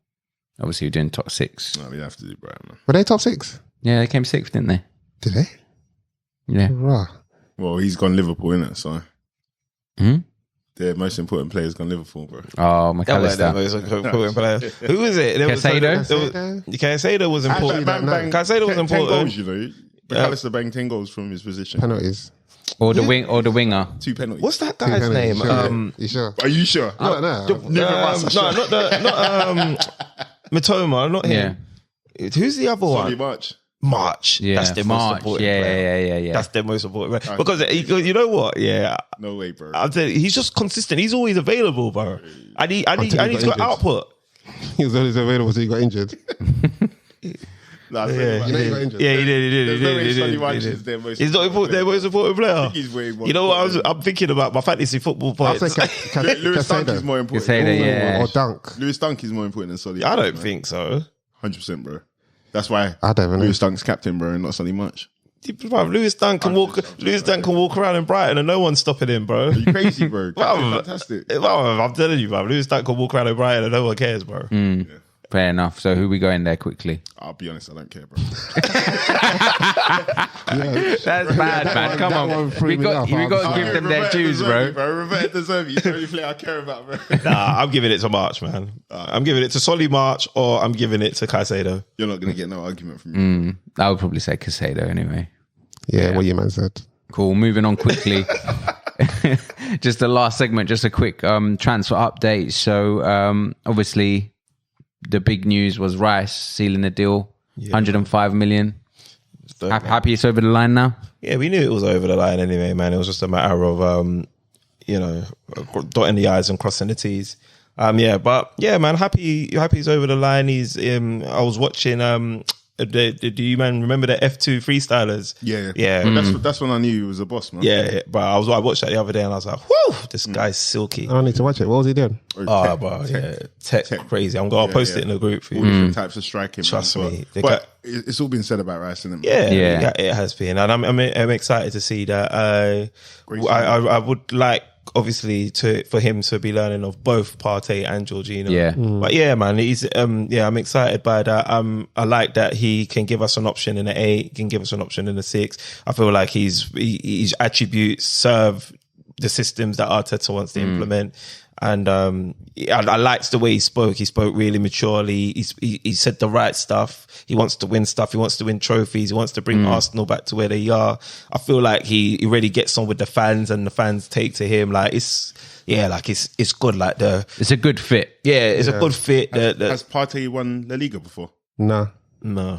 Obviously, we're doing top 6. no, we have to do Brighton, man. Were they top 6? Yeah, they came 6th, didn't they? Did they? Yeah. Right. Well, he's gone Liverpool, innit? So the most important player's gone Liverpool, bro. Oh, That was the McAllister. most important player. Who was it? Caicedo was important. Caicedo was 10 important. goals, you know. McAllister banged 10 goals from his position. Penalties. Or the winger. 2 penalties. What's that guy's name? You sure? Are you sure? I don't know. Not Matoma, not him. Who's the other Solly one? March. Yeah, That's the most important player. Yeah. That's the most important player. Because you know what? Yeah. No way, bro. I'll tell you, he's just consistent. He's always available, bro. I need to go output. He was always available, so he got injured. Nah, You know he got injured. Yeah, he did. There's no way Solly March is their most He's not their most important player. He's way more You know what? important. I'm thinking about my fantasy football I'll points. say Lewis Dunk is more important. Caicedo, yeah. Or Dunk. Lewis Dunk is more important than Solly. I don't think so. 100%, bro. That's why I don't know. Lewis Dunk's captain, bro, and not Sonny March. Bruv, Lewis Dunk can walk around in Brighton and no one's stopping him, bro. Are you crazy, bro? Fantastic. I'm telling you, bro. Lewis Dunk can walk around in Brighton and no one cares, bro. Yeah. Fair enough. So who we got in there quickly? I'll be honest, I don't care, bro. That's bad, man. Come on. We got to give them their dues, bro. Roberto deserve it. He's the only player I care about, bro. Nah, I'm giving it to March, man. I'm giving it to Solly March or I'm giving it to Caicedo. You're not going to get no argument from me. I would probably say Casado anyway. Yeah, what you man said. Cool. Moving on quickly. Just the last segment, just a quick transfer update. So obviously the big news was Rice sealing the deal, 105 million. Happy it's over the line now? Yeah, we knew it was over the line anyway, man. It was just a matter of, dotting the I's and crossing the T's. Man, happy he's over the line. He's, I was watching, do you man remember the F2 freestylers? Yeah. That's when I knew he was a boss, man. Yeah, but I watched that the other day and I was like, whew, this guy's silky. I need to watch it. What was he doing? Tech crazy. I'll post it in the group for you. All different types of striking. Trust me. But it's all been said about Rice, isn't it? Yeah, it has been. And I'm excited to see that. I would like, obviously, for him to be learning of both Partey and Jorginho. Yeah. But yeah, man, he's I'm excited by that. I like that he can give us an option in the 8, he can give us an option in the 6. I feel like his attributes serve the systems that Arteta wants to implement. And I liked the way he spoke. He spoke really maturely. He said the right stuff. He wants to win stuff. He wants to win trophies. He wants to bring Arsenal back to where they are. I feel like he really gets on with the fans, and the fans take to him. Like it's good. Like it's a good fit. Yeah, it's a good fit. Has Partey won La Liga before? No.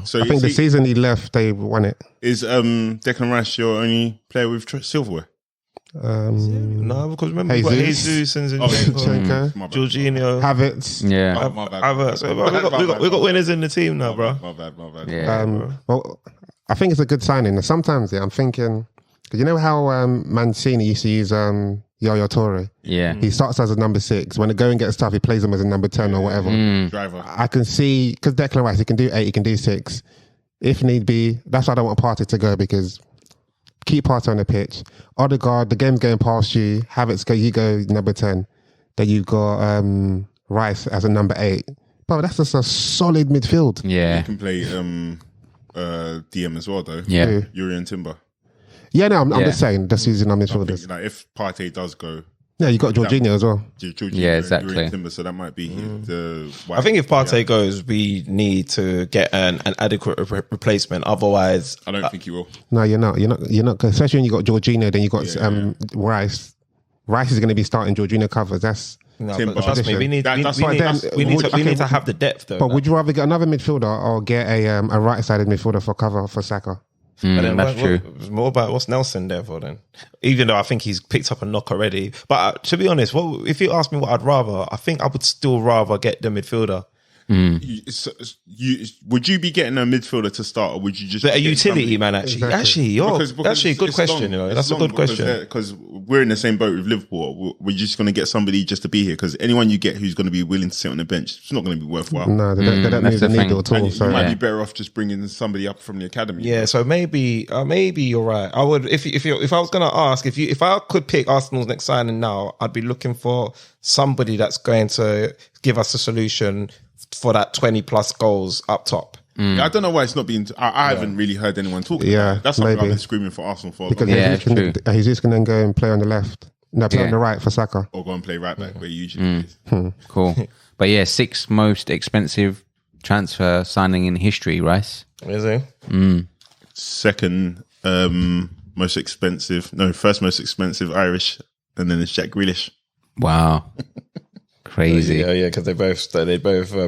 So I think the season he left, they won it. Is Declan Rice your only player with silverware? No, because remember we've got Jesus and Zinchenko, Jorginho, Havertz. Yeah, my bad. Havertz. We got winners in the team now, bro. My bad. Yeah. Well, I think it's a good signing. Sometimes, I'm thinking, because you know how Mancini used to use Yaya Toure? Yeah. He starts as a number 6. When the going gets tough, he plays him as a number 10 or whatever. Driver. I can see, because Declan Rice, he can do 8, he can do 6. If need be, that's why I don't want Partey to go, because keep Partey on the pitch. Odegaard, the game's going past you. Havertz, you go number 10. Then you've got Rice as a number 8. But that's just a solid midfield. Yeah. You can play DM as well, though. Yeah. Yuri and Timber. Yeah, no, I'm just saying, just using our midfielders. Like if Partey does go, yeah, you got Jorginho as well. Yeah, exactly. Yuri and Timber, so that might be the. I think if Partey goes, we need to get an adequate replacement. Otherwise, I don't think he will. No, you're not. Especially when you got Jorginho, then you got Rice. Rice is going to be starting. Jorginho covers. That's but trust me, we need to have the depth though. But would you rather get another midfielder or get a right-sided midfielder for cover for Saka? That's true. It's more about what's Nelson there for then. Even though I think he's picked up a knock already. But to be honest, if you ask me what I'd rather, I think I would still rather get the midfielder. Would you be getting a midfielder to start, or would you just a utility man? Actually, because actually a good question. That's a good question. Because we're in the same boat with Liverpool. We're just going to get somebody just to be here. Because anyone you get who's going to be willing to sit on the bench, it's not going to be worthwhile. No, they don't move the needle at all. You might be better off just bringing somebody up from the academy. Yeah, so maybe you're right. I would if I was going to ask if I could pick Arsenal's next signing now, I'd be looking for somebody that's going to give us a solution for that 20 plus goals up top. I don't know why it's not being. I haven't really heard anyone talk. Yeah, that's something I've been screaming for Arsenal for. Because he's just going to go and play on the left. No, play on the right for Saka, or go and play right back where he usually is. Cool. But yeah, 6th most expensive transfer signing in history. Rice is he? Second most expensive. No, first most expensive Irish, and then it's Jack Grealish. Wow. Crazy. Yeah, because they both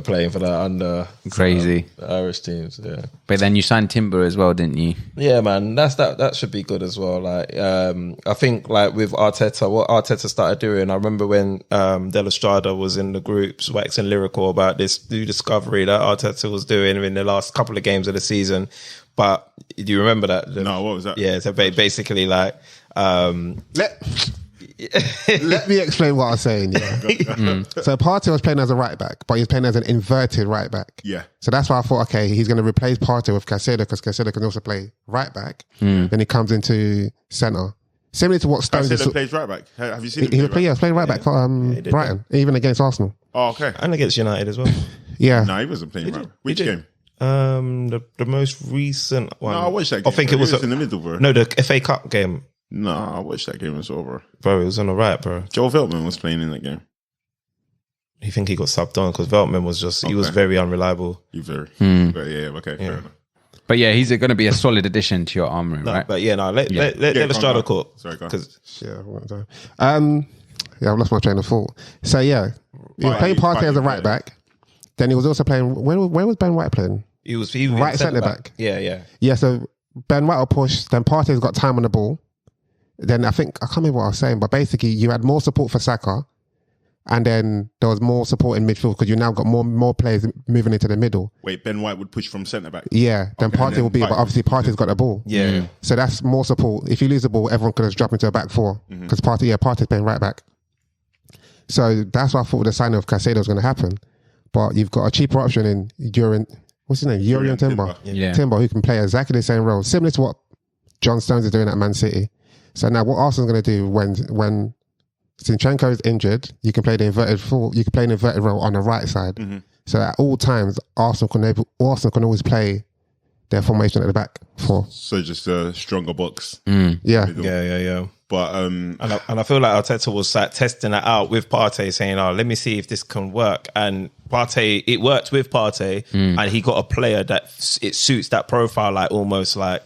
playing for that under crazy the Irish teams. Yeah, but then you signed Timber as well, didn't you? Yeah, man, that should be good as well. Like, I think like with Arteta, what Arteta started doing. I remember when Del Estrada was in the groups waxing lyrical about this new discovery that Arteta was doing in the last couple of games of the season. But do you remember that? No, what was that? Yeah, so basically like Let me explain what I was saying. Yeah. So Partey was playing as a right back, but he's playing as an inverted right back. Yeah. So that's why I thought, okay, he's going to replace Partey with Caicedo because Caicedo can also play right back. Then he comes into centre. Similar to what Stones Caicedo plays right back. Have you seen him? He was playing right back for Brighton, even against Arsenal. Oh, okay. And against United as well. Yeah. No, he wasn't playing right back. Which game? The most recent one. No, I watched that game. I think bro. it was in the middle, bro. No, the FA Cup game. No, I watched that game as well, bro. Bro, it was on the right, bro. Joel Veltman was playing in that game. You think he got subbed on because Veltman was just, he was very unreliable. You very. But yeah, okay, fair enough. But yeah, he's going to be a solid addition to your armory, right? But yeah, let us try the court. Sorry, go on. Yeah, I've lost my train of thought. So yeah, he was playing Partey as a right back. Then he was also playing, where was Ben White playing? He was right centre back. Yeah. Yeah, so Ben White will push, then Partey's got time on the ball. Then I can't remember what I was saying, but basically you had more support for Saka, and then there was more support in midfield because you now got more players moving into the middle. Wait, Ben White would push from centre back? Yeah, then Partey will be, but obviously Partey's got the ball. Yeah. So that's more support. If you lose the ball, everyone could just drop into a back four because Partey's playing right back. So that's why I thought the signing of Caicedo was going to happen. But you've got a cheaper option in what's his name? Urian Timber. Timber, who can play exactly the same role, similar to what John Stones is doing at Man City. So now what Arsenal's going to do when Zinchenko is injured, you can play the inverted role on the right side. So at all times, Arsenal can always play their formation at the back four. So just a stronger box. Yeah. But and I feel like Arteta was like testing that out with Partey, saying, "Oh, let me see if this can work." And Partey, it worked with Partey, and he got a player that it suits that profile, like almost like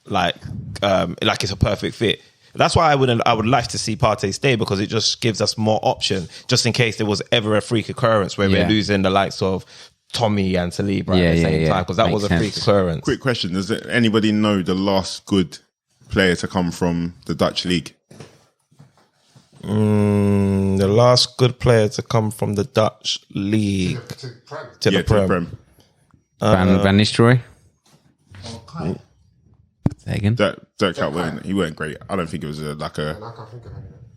it's a perfect fit. That's why I would like to see Partey stay, because it just gives us more option, just in case there was ever a freak occurrence where we're losing the likes of Tommy and Saliba at the same time, because that was a freak occurrence. Quick question: does anybody know the last good player to come from the Dutch league? The last good player to come from the Dutch league to the Prem. Van Nistelrooy. Say again. Dirk Kuyt, he weren't great. I don't think it was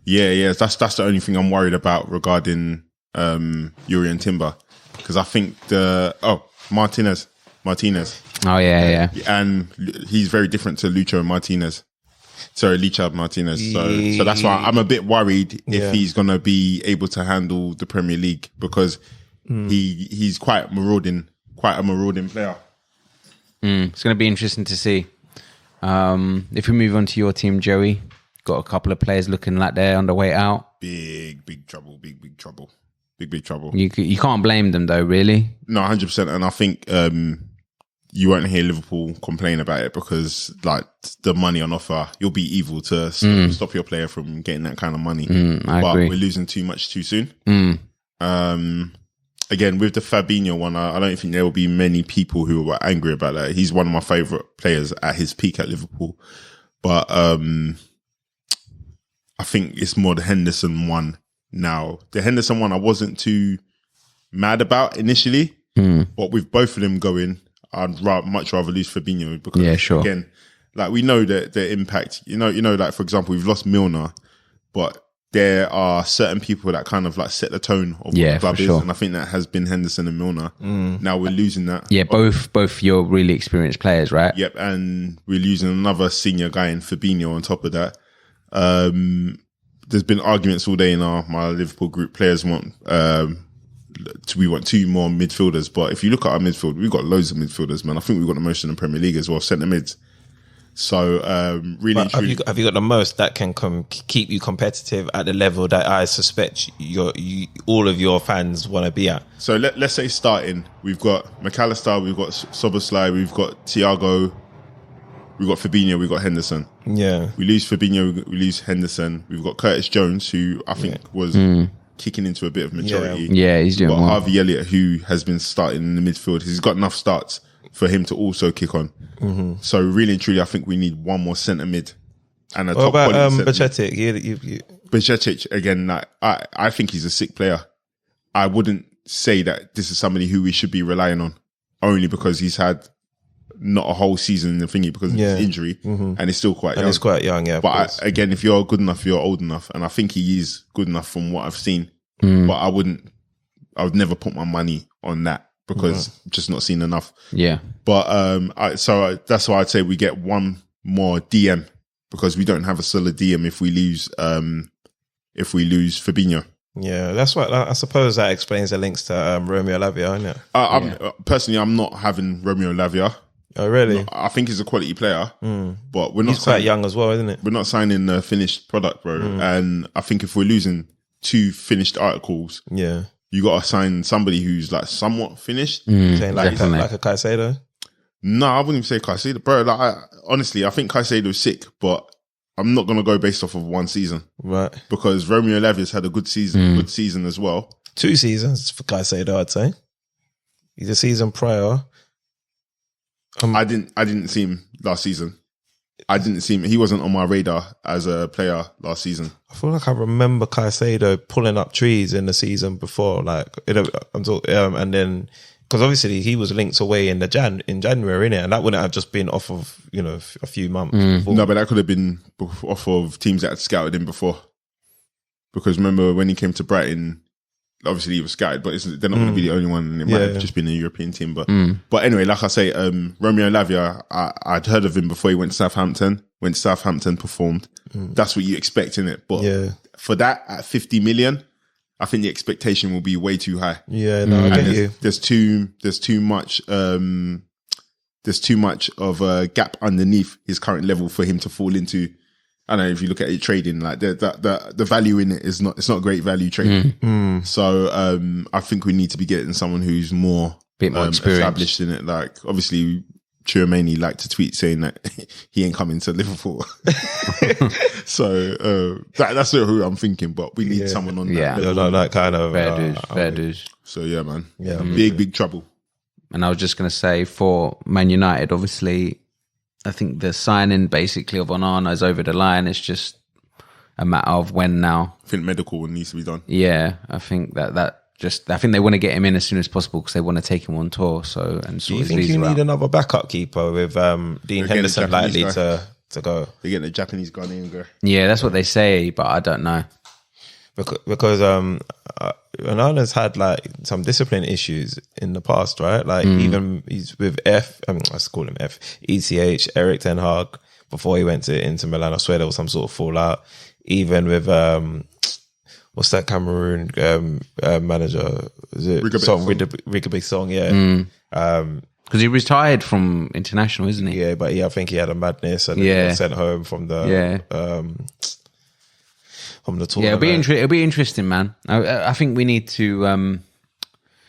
Yeah. That's the only thing I'm worried about regarding Urian Timber, because I think Martinez. Oh yeah. And he's very different to Lucho Martinez. So that's why I'm a bit worried if he's going to be able to handle the Premier League, because he's quite a marauding player. It's going to be interesting to see. If we move on to your team, Joey, got a couple of players looking like they're on the way out. Big trouble. You can't blame them though, really. No, 100%. And I think you won't hear Liverpool complain about it, because like the money on offer, you'll be evil to stop your player from getting that kind of money. I agree. We're losing too much too soon. Again, with the Fabinho one, I don't think there will be many people who are angry about that. He's one of my favourite players at his peak at Liverpool. But I think it's more the Henderson one now. The Henderson one I wasn't too mad about initially, but with both of them going, I'd much rather lose Fabinho, because again, like we know that the impact, you know, like for example, we've lost Milner, but there are certain people that kind of like set the tone of what the club is, and I think that has been Henderson and Milner. Now we're losing that. Yeah, both your really experienced players, right? Yep, and we're losing another senior guy in Fabinho on top of that. There's been arguments all day in my Liverpool group. Players want we want two more midfielders, but if you look at our midfield, we've got loads of midfielders, man. I think we've got the most in the Premier League as well, centre mids. So really, have you got the most that can keep you competitive at the level that I suspect all of your fans want to be at? So let's say starting, we've got McAllister, we've got Soboslai, we've got Thiago, we've got Fabinho, we've got Henderson. Yeah, we lose Fabinho, we lose Henderson. We've got Curtis Jones, who I think was kicking into a bit of maturity. Yeah, he's doing well. Harvey Elliott, who has been starting in the midfield. He's got enough starts for him to also kick on. So really and truly, I think we need one more centre mid and a top quality Bajcetic? Bajcetic, again, I think he's a sick player. I wouldn't say that this is somebody who we should be relying on, only because he's had not a whole season in the thingy because of his injury, and he's still quite young. And he's quite young, yeah. But again, if you're good enough, you're old enough, and I think he is good enough from what I've seen. But I would never put my money on that because I've just not seen enough. Yeah. But so that's why I'd say we get one more DM because we don't have a solid DM if we lose Fabinho. Yeah, that's what I suppose that explains the links to Romeo Lavia, isn't it? Personally, I'm not having Romeo Lavia. Oh, really? I think he's a quality player, but we're not. He's quite young as well, isn't it? We're not signing a finished product, bro. And I think if we're losing 2 finished articles, yeah, you got to sign somebody who's like somewhat finished. Saying like a Caicedo. No, I wouldn't say Caicedo, bro. Like, honestly, I think Caicedo's sick, but I'm not going to go based off of one season. Right. Because Romeo Lavia's had a good season as well. 2 seasons for Caicedo, I'd say. He's a season prior. I didn't see him last season. I didn't see him. He wasn't on my radar as a player last season. I feel like I remember Caicedo pulling up trees in the season before, and then because obviously he was linked away in January, innit? And that wouldn't have just been off of a few months. Before. No, but that could have been off of teams that had scouted him before. Because remember when he came to Brighton, obviously he was scouted, but they're not going to be the only one. And it might have just been a European team. But anyway, like I say, Romeo Lavia, I'd heard of him before he went to Southampton. When Southampton performed, that's what you expect in it. But for that at 50 million, I think the expectation will be way too high. Yeah, no, I get you. There's too much of a gap underneath his current level for him to fall into. I don't know if you look at it trading, like the value in it it's not great value trading. So I think we need to be getting someone who's more bit more established in it. Like obviously Chouameni liked to tweet saying that he ain't coming to Liverpool. So that's who I'm thinking, but we need someone on that level. That kind of fair dues. So yeah, man. Yeah. Big trouble. And I was just going to say for Man United, obviously, I think the signing basically of Onana is over the line. It's just a matter of when now. I think medical needs to be done. Yeah, I think I think they want to get him in as soon as possible because they want to take him on tour. Do you think you need another backup keeper with Dean Henderson likely to go? They're getting a Japanese guy in there. Yeah, that's what they say, but I don't know. Because Onana's had like some discipline issues in the past, right? Like even he's with let's call him ECH, Eric Ten Hag, before he went to Inter Milan. I swear there was some sort of fallout. Even with what's that Cameroon manager? Is it Rigobert Song? Yeah. Because he retired from international, isn't he? Yeah, but I think he had a madness and he got sent home from the from the tour. Yeah, it'll be interesting, man. I think we need to.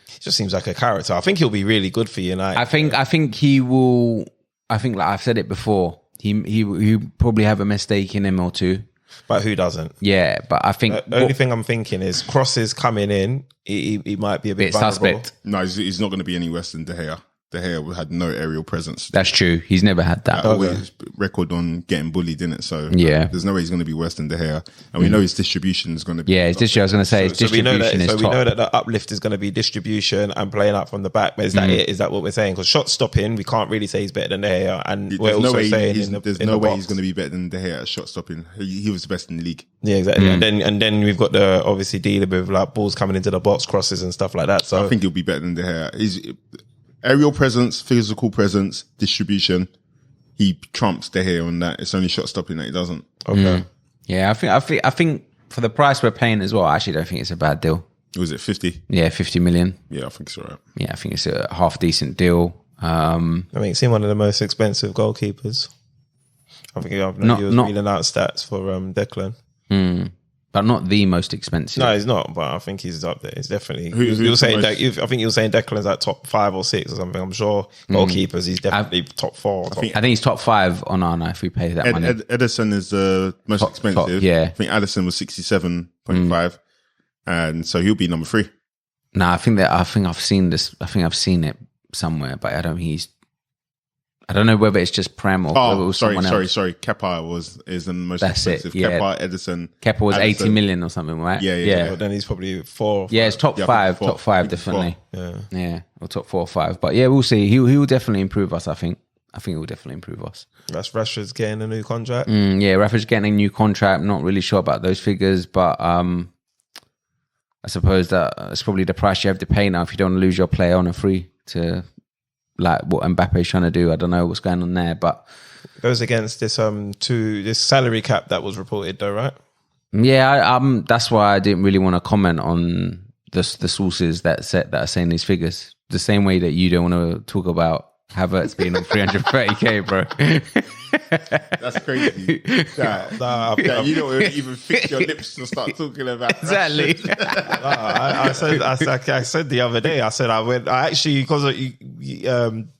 He just seems like a character. I think he'll be really good for United. I think he will. I think, like I've said it before, he probably have a mistake in him or two. But who doesn't? Yeah, but I think the only thing I'm thinking is crosses coming in. He might be a bit suspect. No, he's not going to be any worse than De Gea. De Gea had no aerial presence. That's true. He's never had that. Always record on getting bullied, in it. So there's no way he's going to be worse than De Gea. And we know his distribution is going to be. Yeah, his distribution. I was going to say his distribution is top. So we know that the uplift is going to be distribution and playing up from the back. But is that it? Is that what we're saying? Because shot stopping, we can't really say he's better than De Gea. And we're also saying there's no way he's going to be better than De Gea at shot stopping. He was the best in the league. Yeah, exactly. And then we've got the obviously dealing with like balls coming into the box, crosses and stuff like that. So I think he'll be better than De Gea. He's aerial presence, physical presence, distribution. He trumps De Gea on that. It's only shot stopping that he doesn't. Okay. Yeah, I think for the price we're paying as well, I actually don't think it's a bad deal. Was it 50? Yeah, 50 million. Yeah, I think it's all right. Yeah, I think it's a half decent deal. I mean, he's one of the most expensive goalkeepers. I think he was reading out stats for Declan. But not the most expensive. No, he's not. But I think he's up there. He's definitely. I think you were saying Declan's like top 5 or 6 or something. I'm sure goalkeepers. He's definitely top 4. I think he's top 5 on Arna if we pay that money. Edison is the most expensive. Yeah, I think Addison was 67.5, and so he'll be number 3. No, I think I've seen this. I think I've seen it somewhere, but I don't think he's. I don't know whether it's just Prem or whether it was someone else. Sorry. Kepa is the most expensive. Kepa, Edison. Kepa was 80 million or something, right? Yeah. Well, then he's probably 4. Yeah, it's top 5. Top 5, definitely. 4. Yeah, or top 4 or 5. But yeah, we'll see. He will definitely improve us, I think. I think it will definitely improve us. That's Rashford's getting a new contract. Yeah, Rashford's getting a new contract. Not really sure about those figures, but I suppose that it's probably the price you have to pay now if you don't want to lose your player on a free to like what Mbappe's trying to do. I don't know what's going on there, but Goes against this this salary cap that was reported though, right? yeah, that's why I didn't really want to comment on the sources that are saying these figures. The same way that you don't want to talk about Havertz being on 330k, bro. That's crazy. That you don't even fix your lips to start talking about. Exactly. I said the other day. I actually because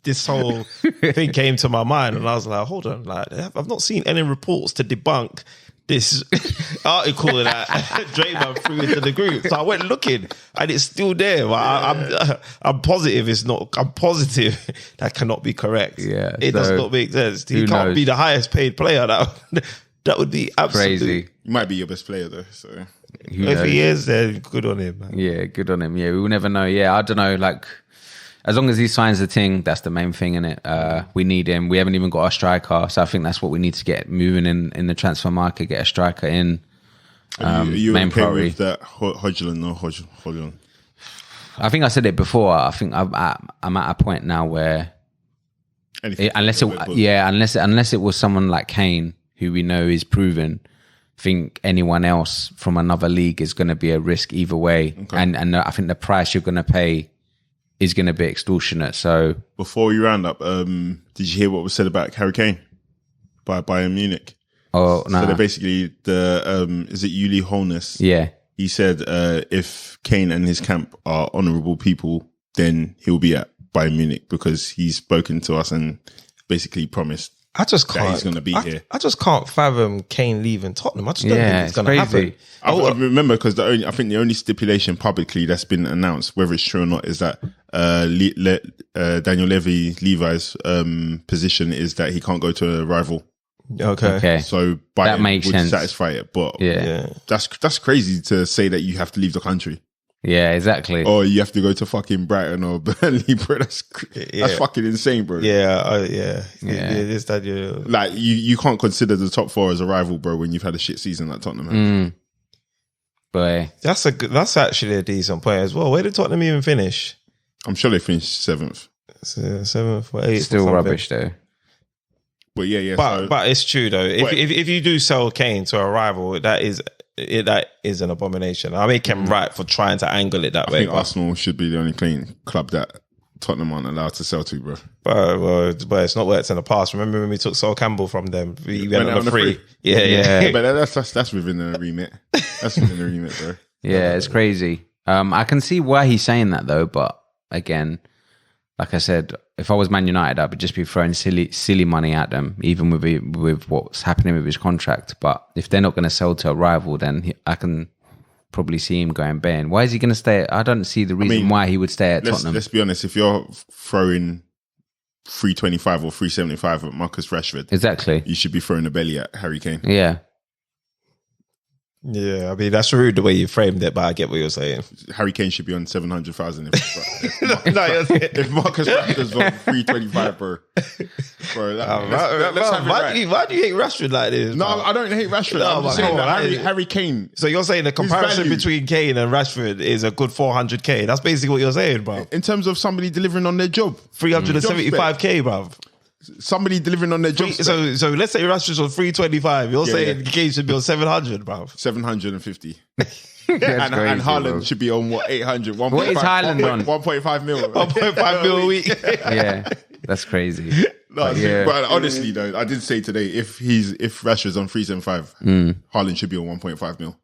this whole thing came to my mind, and I was like, hold on, like I've not seen any reports to debunk this article that Draymond threw into the group. So I went looking, and it's still there. I'm positive it's not. I'm positive that cannot be correct. Yeah, it does not make sense. He can't be the highest paid player. That would be absolutely crazy. He might be your best player though. So if he is, then good on him, man. Yeah, good on him. Yeah, we will never know. Yeah, I don't know. Like, as long as he signs the thing, that's the main thing, innit? We need him. We haven't even got a striker, so I think that's what we need to get moving in the transfer market. Get a striker in. Are you main okay priority. with that Hodgson or Hodgson? I think I said it before. I think I'm at a point now where unless it was someone like Kane, who we know is proven, I think anyone else from another league is going to be a risk either way. Okay. And I think the price you're going to pay is going to be extortionate. So before we round up, did you hear what was said about Harry Kane by Bayern Munich? Oh, no. So they're basically is it Uli Holness? Yeah. He said if Kane and his camp are honourable people, then he'll be at Bayern Munich because he's spoken to us and basically promised I just can't. He's going to be here. I just can't fathom Kane leaving Tottenham. I just don't think it's going to happen. I remember because I think the only stipulation publicly that's been announced, whether it's true or not, is that Daniel Levi's position is that he can't go to a rival. Okay. So that makes would sense. satisfy it, but yeah, that's crazy to say that you have to leave the country. Yeah, exactly. Or you have to go to fucking Brighton or Burnley, bro. That's fucking insane, bro. This Daniel. Like you can't consider the top four as a rival, bro, when you've had a shit season like Tottenham. Boy, that's actually a decent point as well. Where did Tottenham even finish? I'm sure they finished 7th. 7th or 8th. Still rubbish though. But yeah. But it's true though. If you do sell Kane to a rival, that is an abomination. I make him right for trying to angle it that way. I think Arsenal should be the only clean club that Tottenham aren't allowed to sell to, bro. But it's not worked in the past. Remember when we took Sol Campbell from them? We went on a free. Yeah. But that's within the remit. That's within the remit, bro. Yeah, it's crazy. I can see why he's saying that though, but again, like I said, if I was Man United, I would just be throwing silly money at them, even with what's happening with his contract. But if they're not going to sell to a rival, then I can probably see him going bang. Why is he going to stay? I don't see the reason why he would stay at Tottenham. Let's be honest. If you're throwing 325 or 375 at Marcus Rashford, exactly, you should be throwing a belly at Harry Kane. Yeah. Yeah, I mean, that's rude the way you framed it, but I get what you're saying. Harry Kane should be on 700,000 if Marcus Rashford's on 325, bro. Why do you hate Rashford like this? No, I don't hate Rashford. I'm just saying that Harry Kane. So you're saying the comparison between Kane and Rashford is a good 400k? That's basically what you're saying, bro. In terms of somebody delivering on their job. 375k, bro. Somebody delivering on their job. So let's say Rashford's on 325. You're saying Kane should be on 700, bro. 750. and Haaland should be on what, 800? What is Haaland on? 1.5 mil. 1.5 mil a week. Yeah, that's crazy. But honestly, though, I did say today, if Rashford's on 375, Haaland should be on 1.5 mil.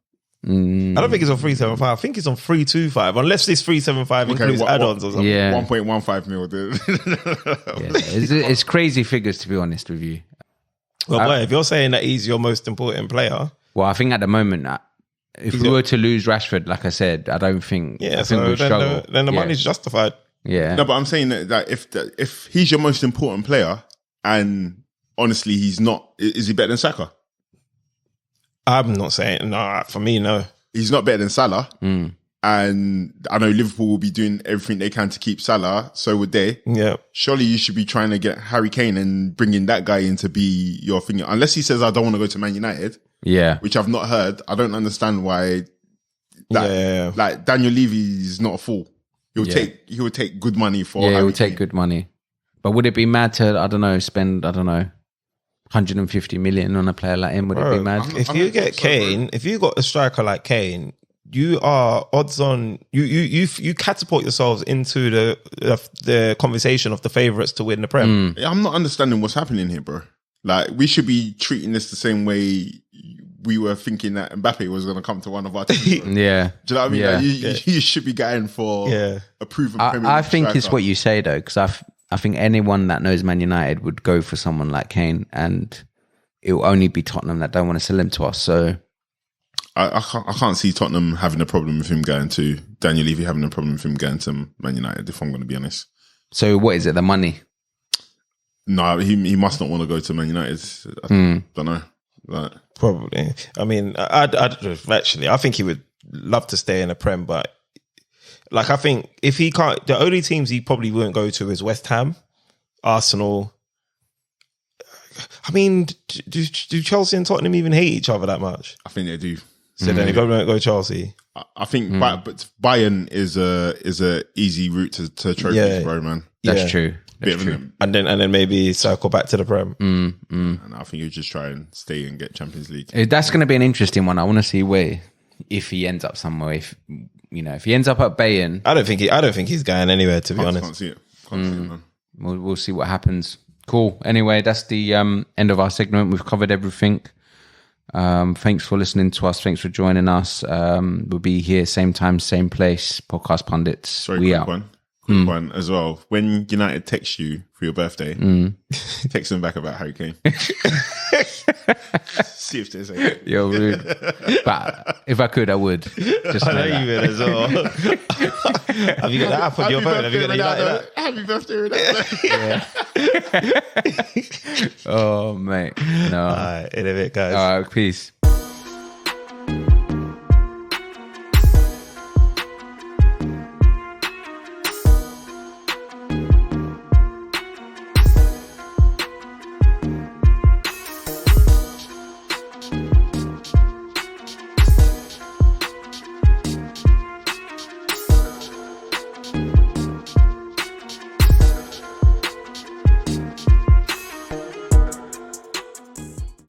I don't think it's on 375. I think it's on 325, unless this 375 includes add-ons or something. Yeah. 1.15 mil, dude. It's crazy figures, to be honest with you. Well, boy, if you're saying that he's your most important player, well, I think at the moment, if we were to lose Rashford, like I said, I don't think. I think we'd struggle. Then the money's justified. Yeah. No, but I'm saying that if he's your most important player, and honestly, he's not, is he better than Saka? I'm not saying, no, for me, no. He's not better than Salah. and I know Liverpool will be doing everything they can to keep Salah, so would they. Yeah. Surely you should be trying to get Harry Kane and bringing that guy in to be your thing. Unless he says, I don't want to go to Man United, which I've not heard. I don't understand why. Like Daniel Levy is not a fool. He would take good money for. Yeah, he would take good money. But would it be mad to, I don't know, spend 150 million on a player like him? Would it be mad? If you get Kane, if you got a striker like Kane, you are odds on. You catapult yourselves into the conversation of the favourites to win the Prem. I'm not understanding what's happening here, bro. Like, we should be treating this the same way we were thinking that Mbappe was going to come to one of our teams. Yeah. Do you know what I mean? Yeah. Like, you should be going for a proven Premier League I think striker. it's what you say, though, because I think anyone that knows Man United would go for someone like Kane, and it will only be Tottenham that don't want to sell him to us. So I can't see Tottenham having a problem with him going to Daniel Levy, having a problem with him going to Man United, if I'm going to be honest. So what is it, the money? No, he must not want to go to Man United. I don't know. Like, probably. I mean, I'd actually, I think he would love to stay in the Prem, but like, I think if he can't, the only teams he probably wouldn't go to is West Ham, Arsenal. I mean, do Chelsea and Tottenham even hate each other that much? I think they do. So then he probably won't go Chelsea. I think, but Bayern is a easy route to trophies, bro, man. That's true. And then maybe circle back to the Prem. And I think you just try and stay and get Champions League. That's going to be an interesting one. I want to see if he ends up somewhere. If he ends up at Bayern, I don't think he's going anywhere. To be honest, Can't see it, man. We'll see what happens. Cool. Anyway, that's the end of our segment. We've covered everything. Thanks for listening to us. Thanks for joining us. We'll be here same time, same place. Podcast Pundits. Sorry, quick one as well. When United text you for your birthday, text them back about Harry Kane. See if they say it. You're rude. But if I could, I would. Just I know you would as well. Have you got that app on your phone? Have you got the United app? Happy birthday, Ronaldo. Oh, mate. No. All right, in a bit, guys. All right, peace.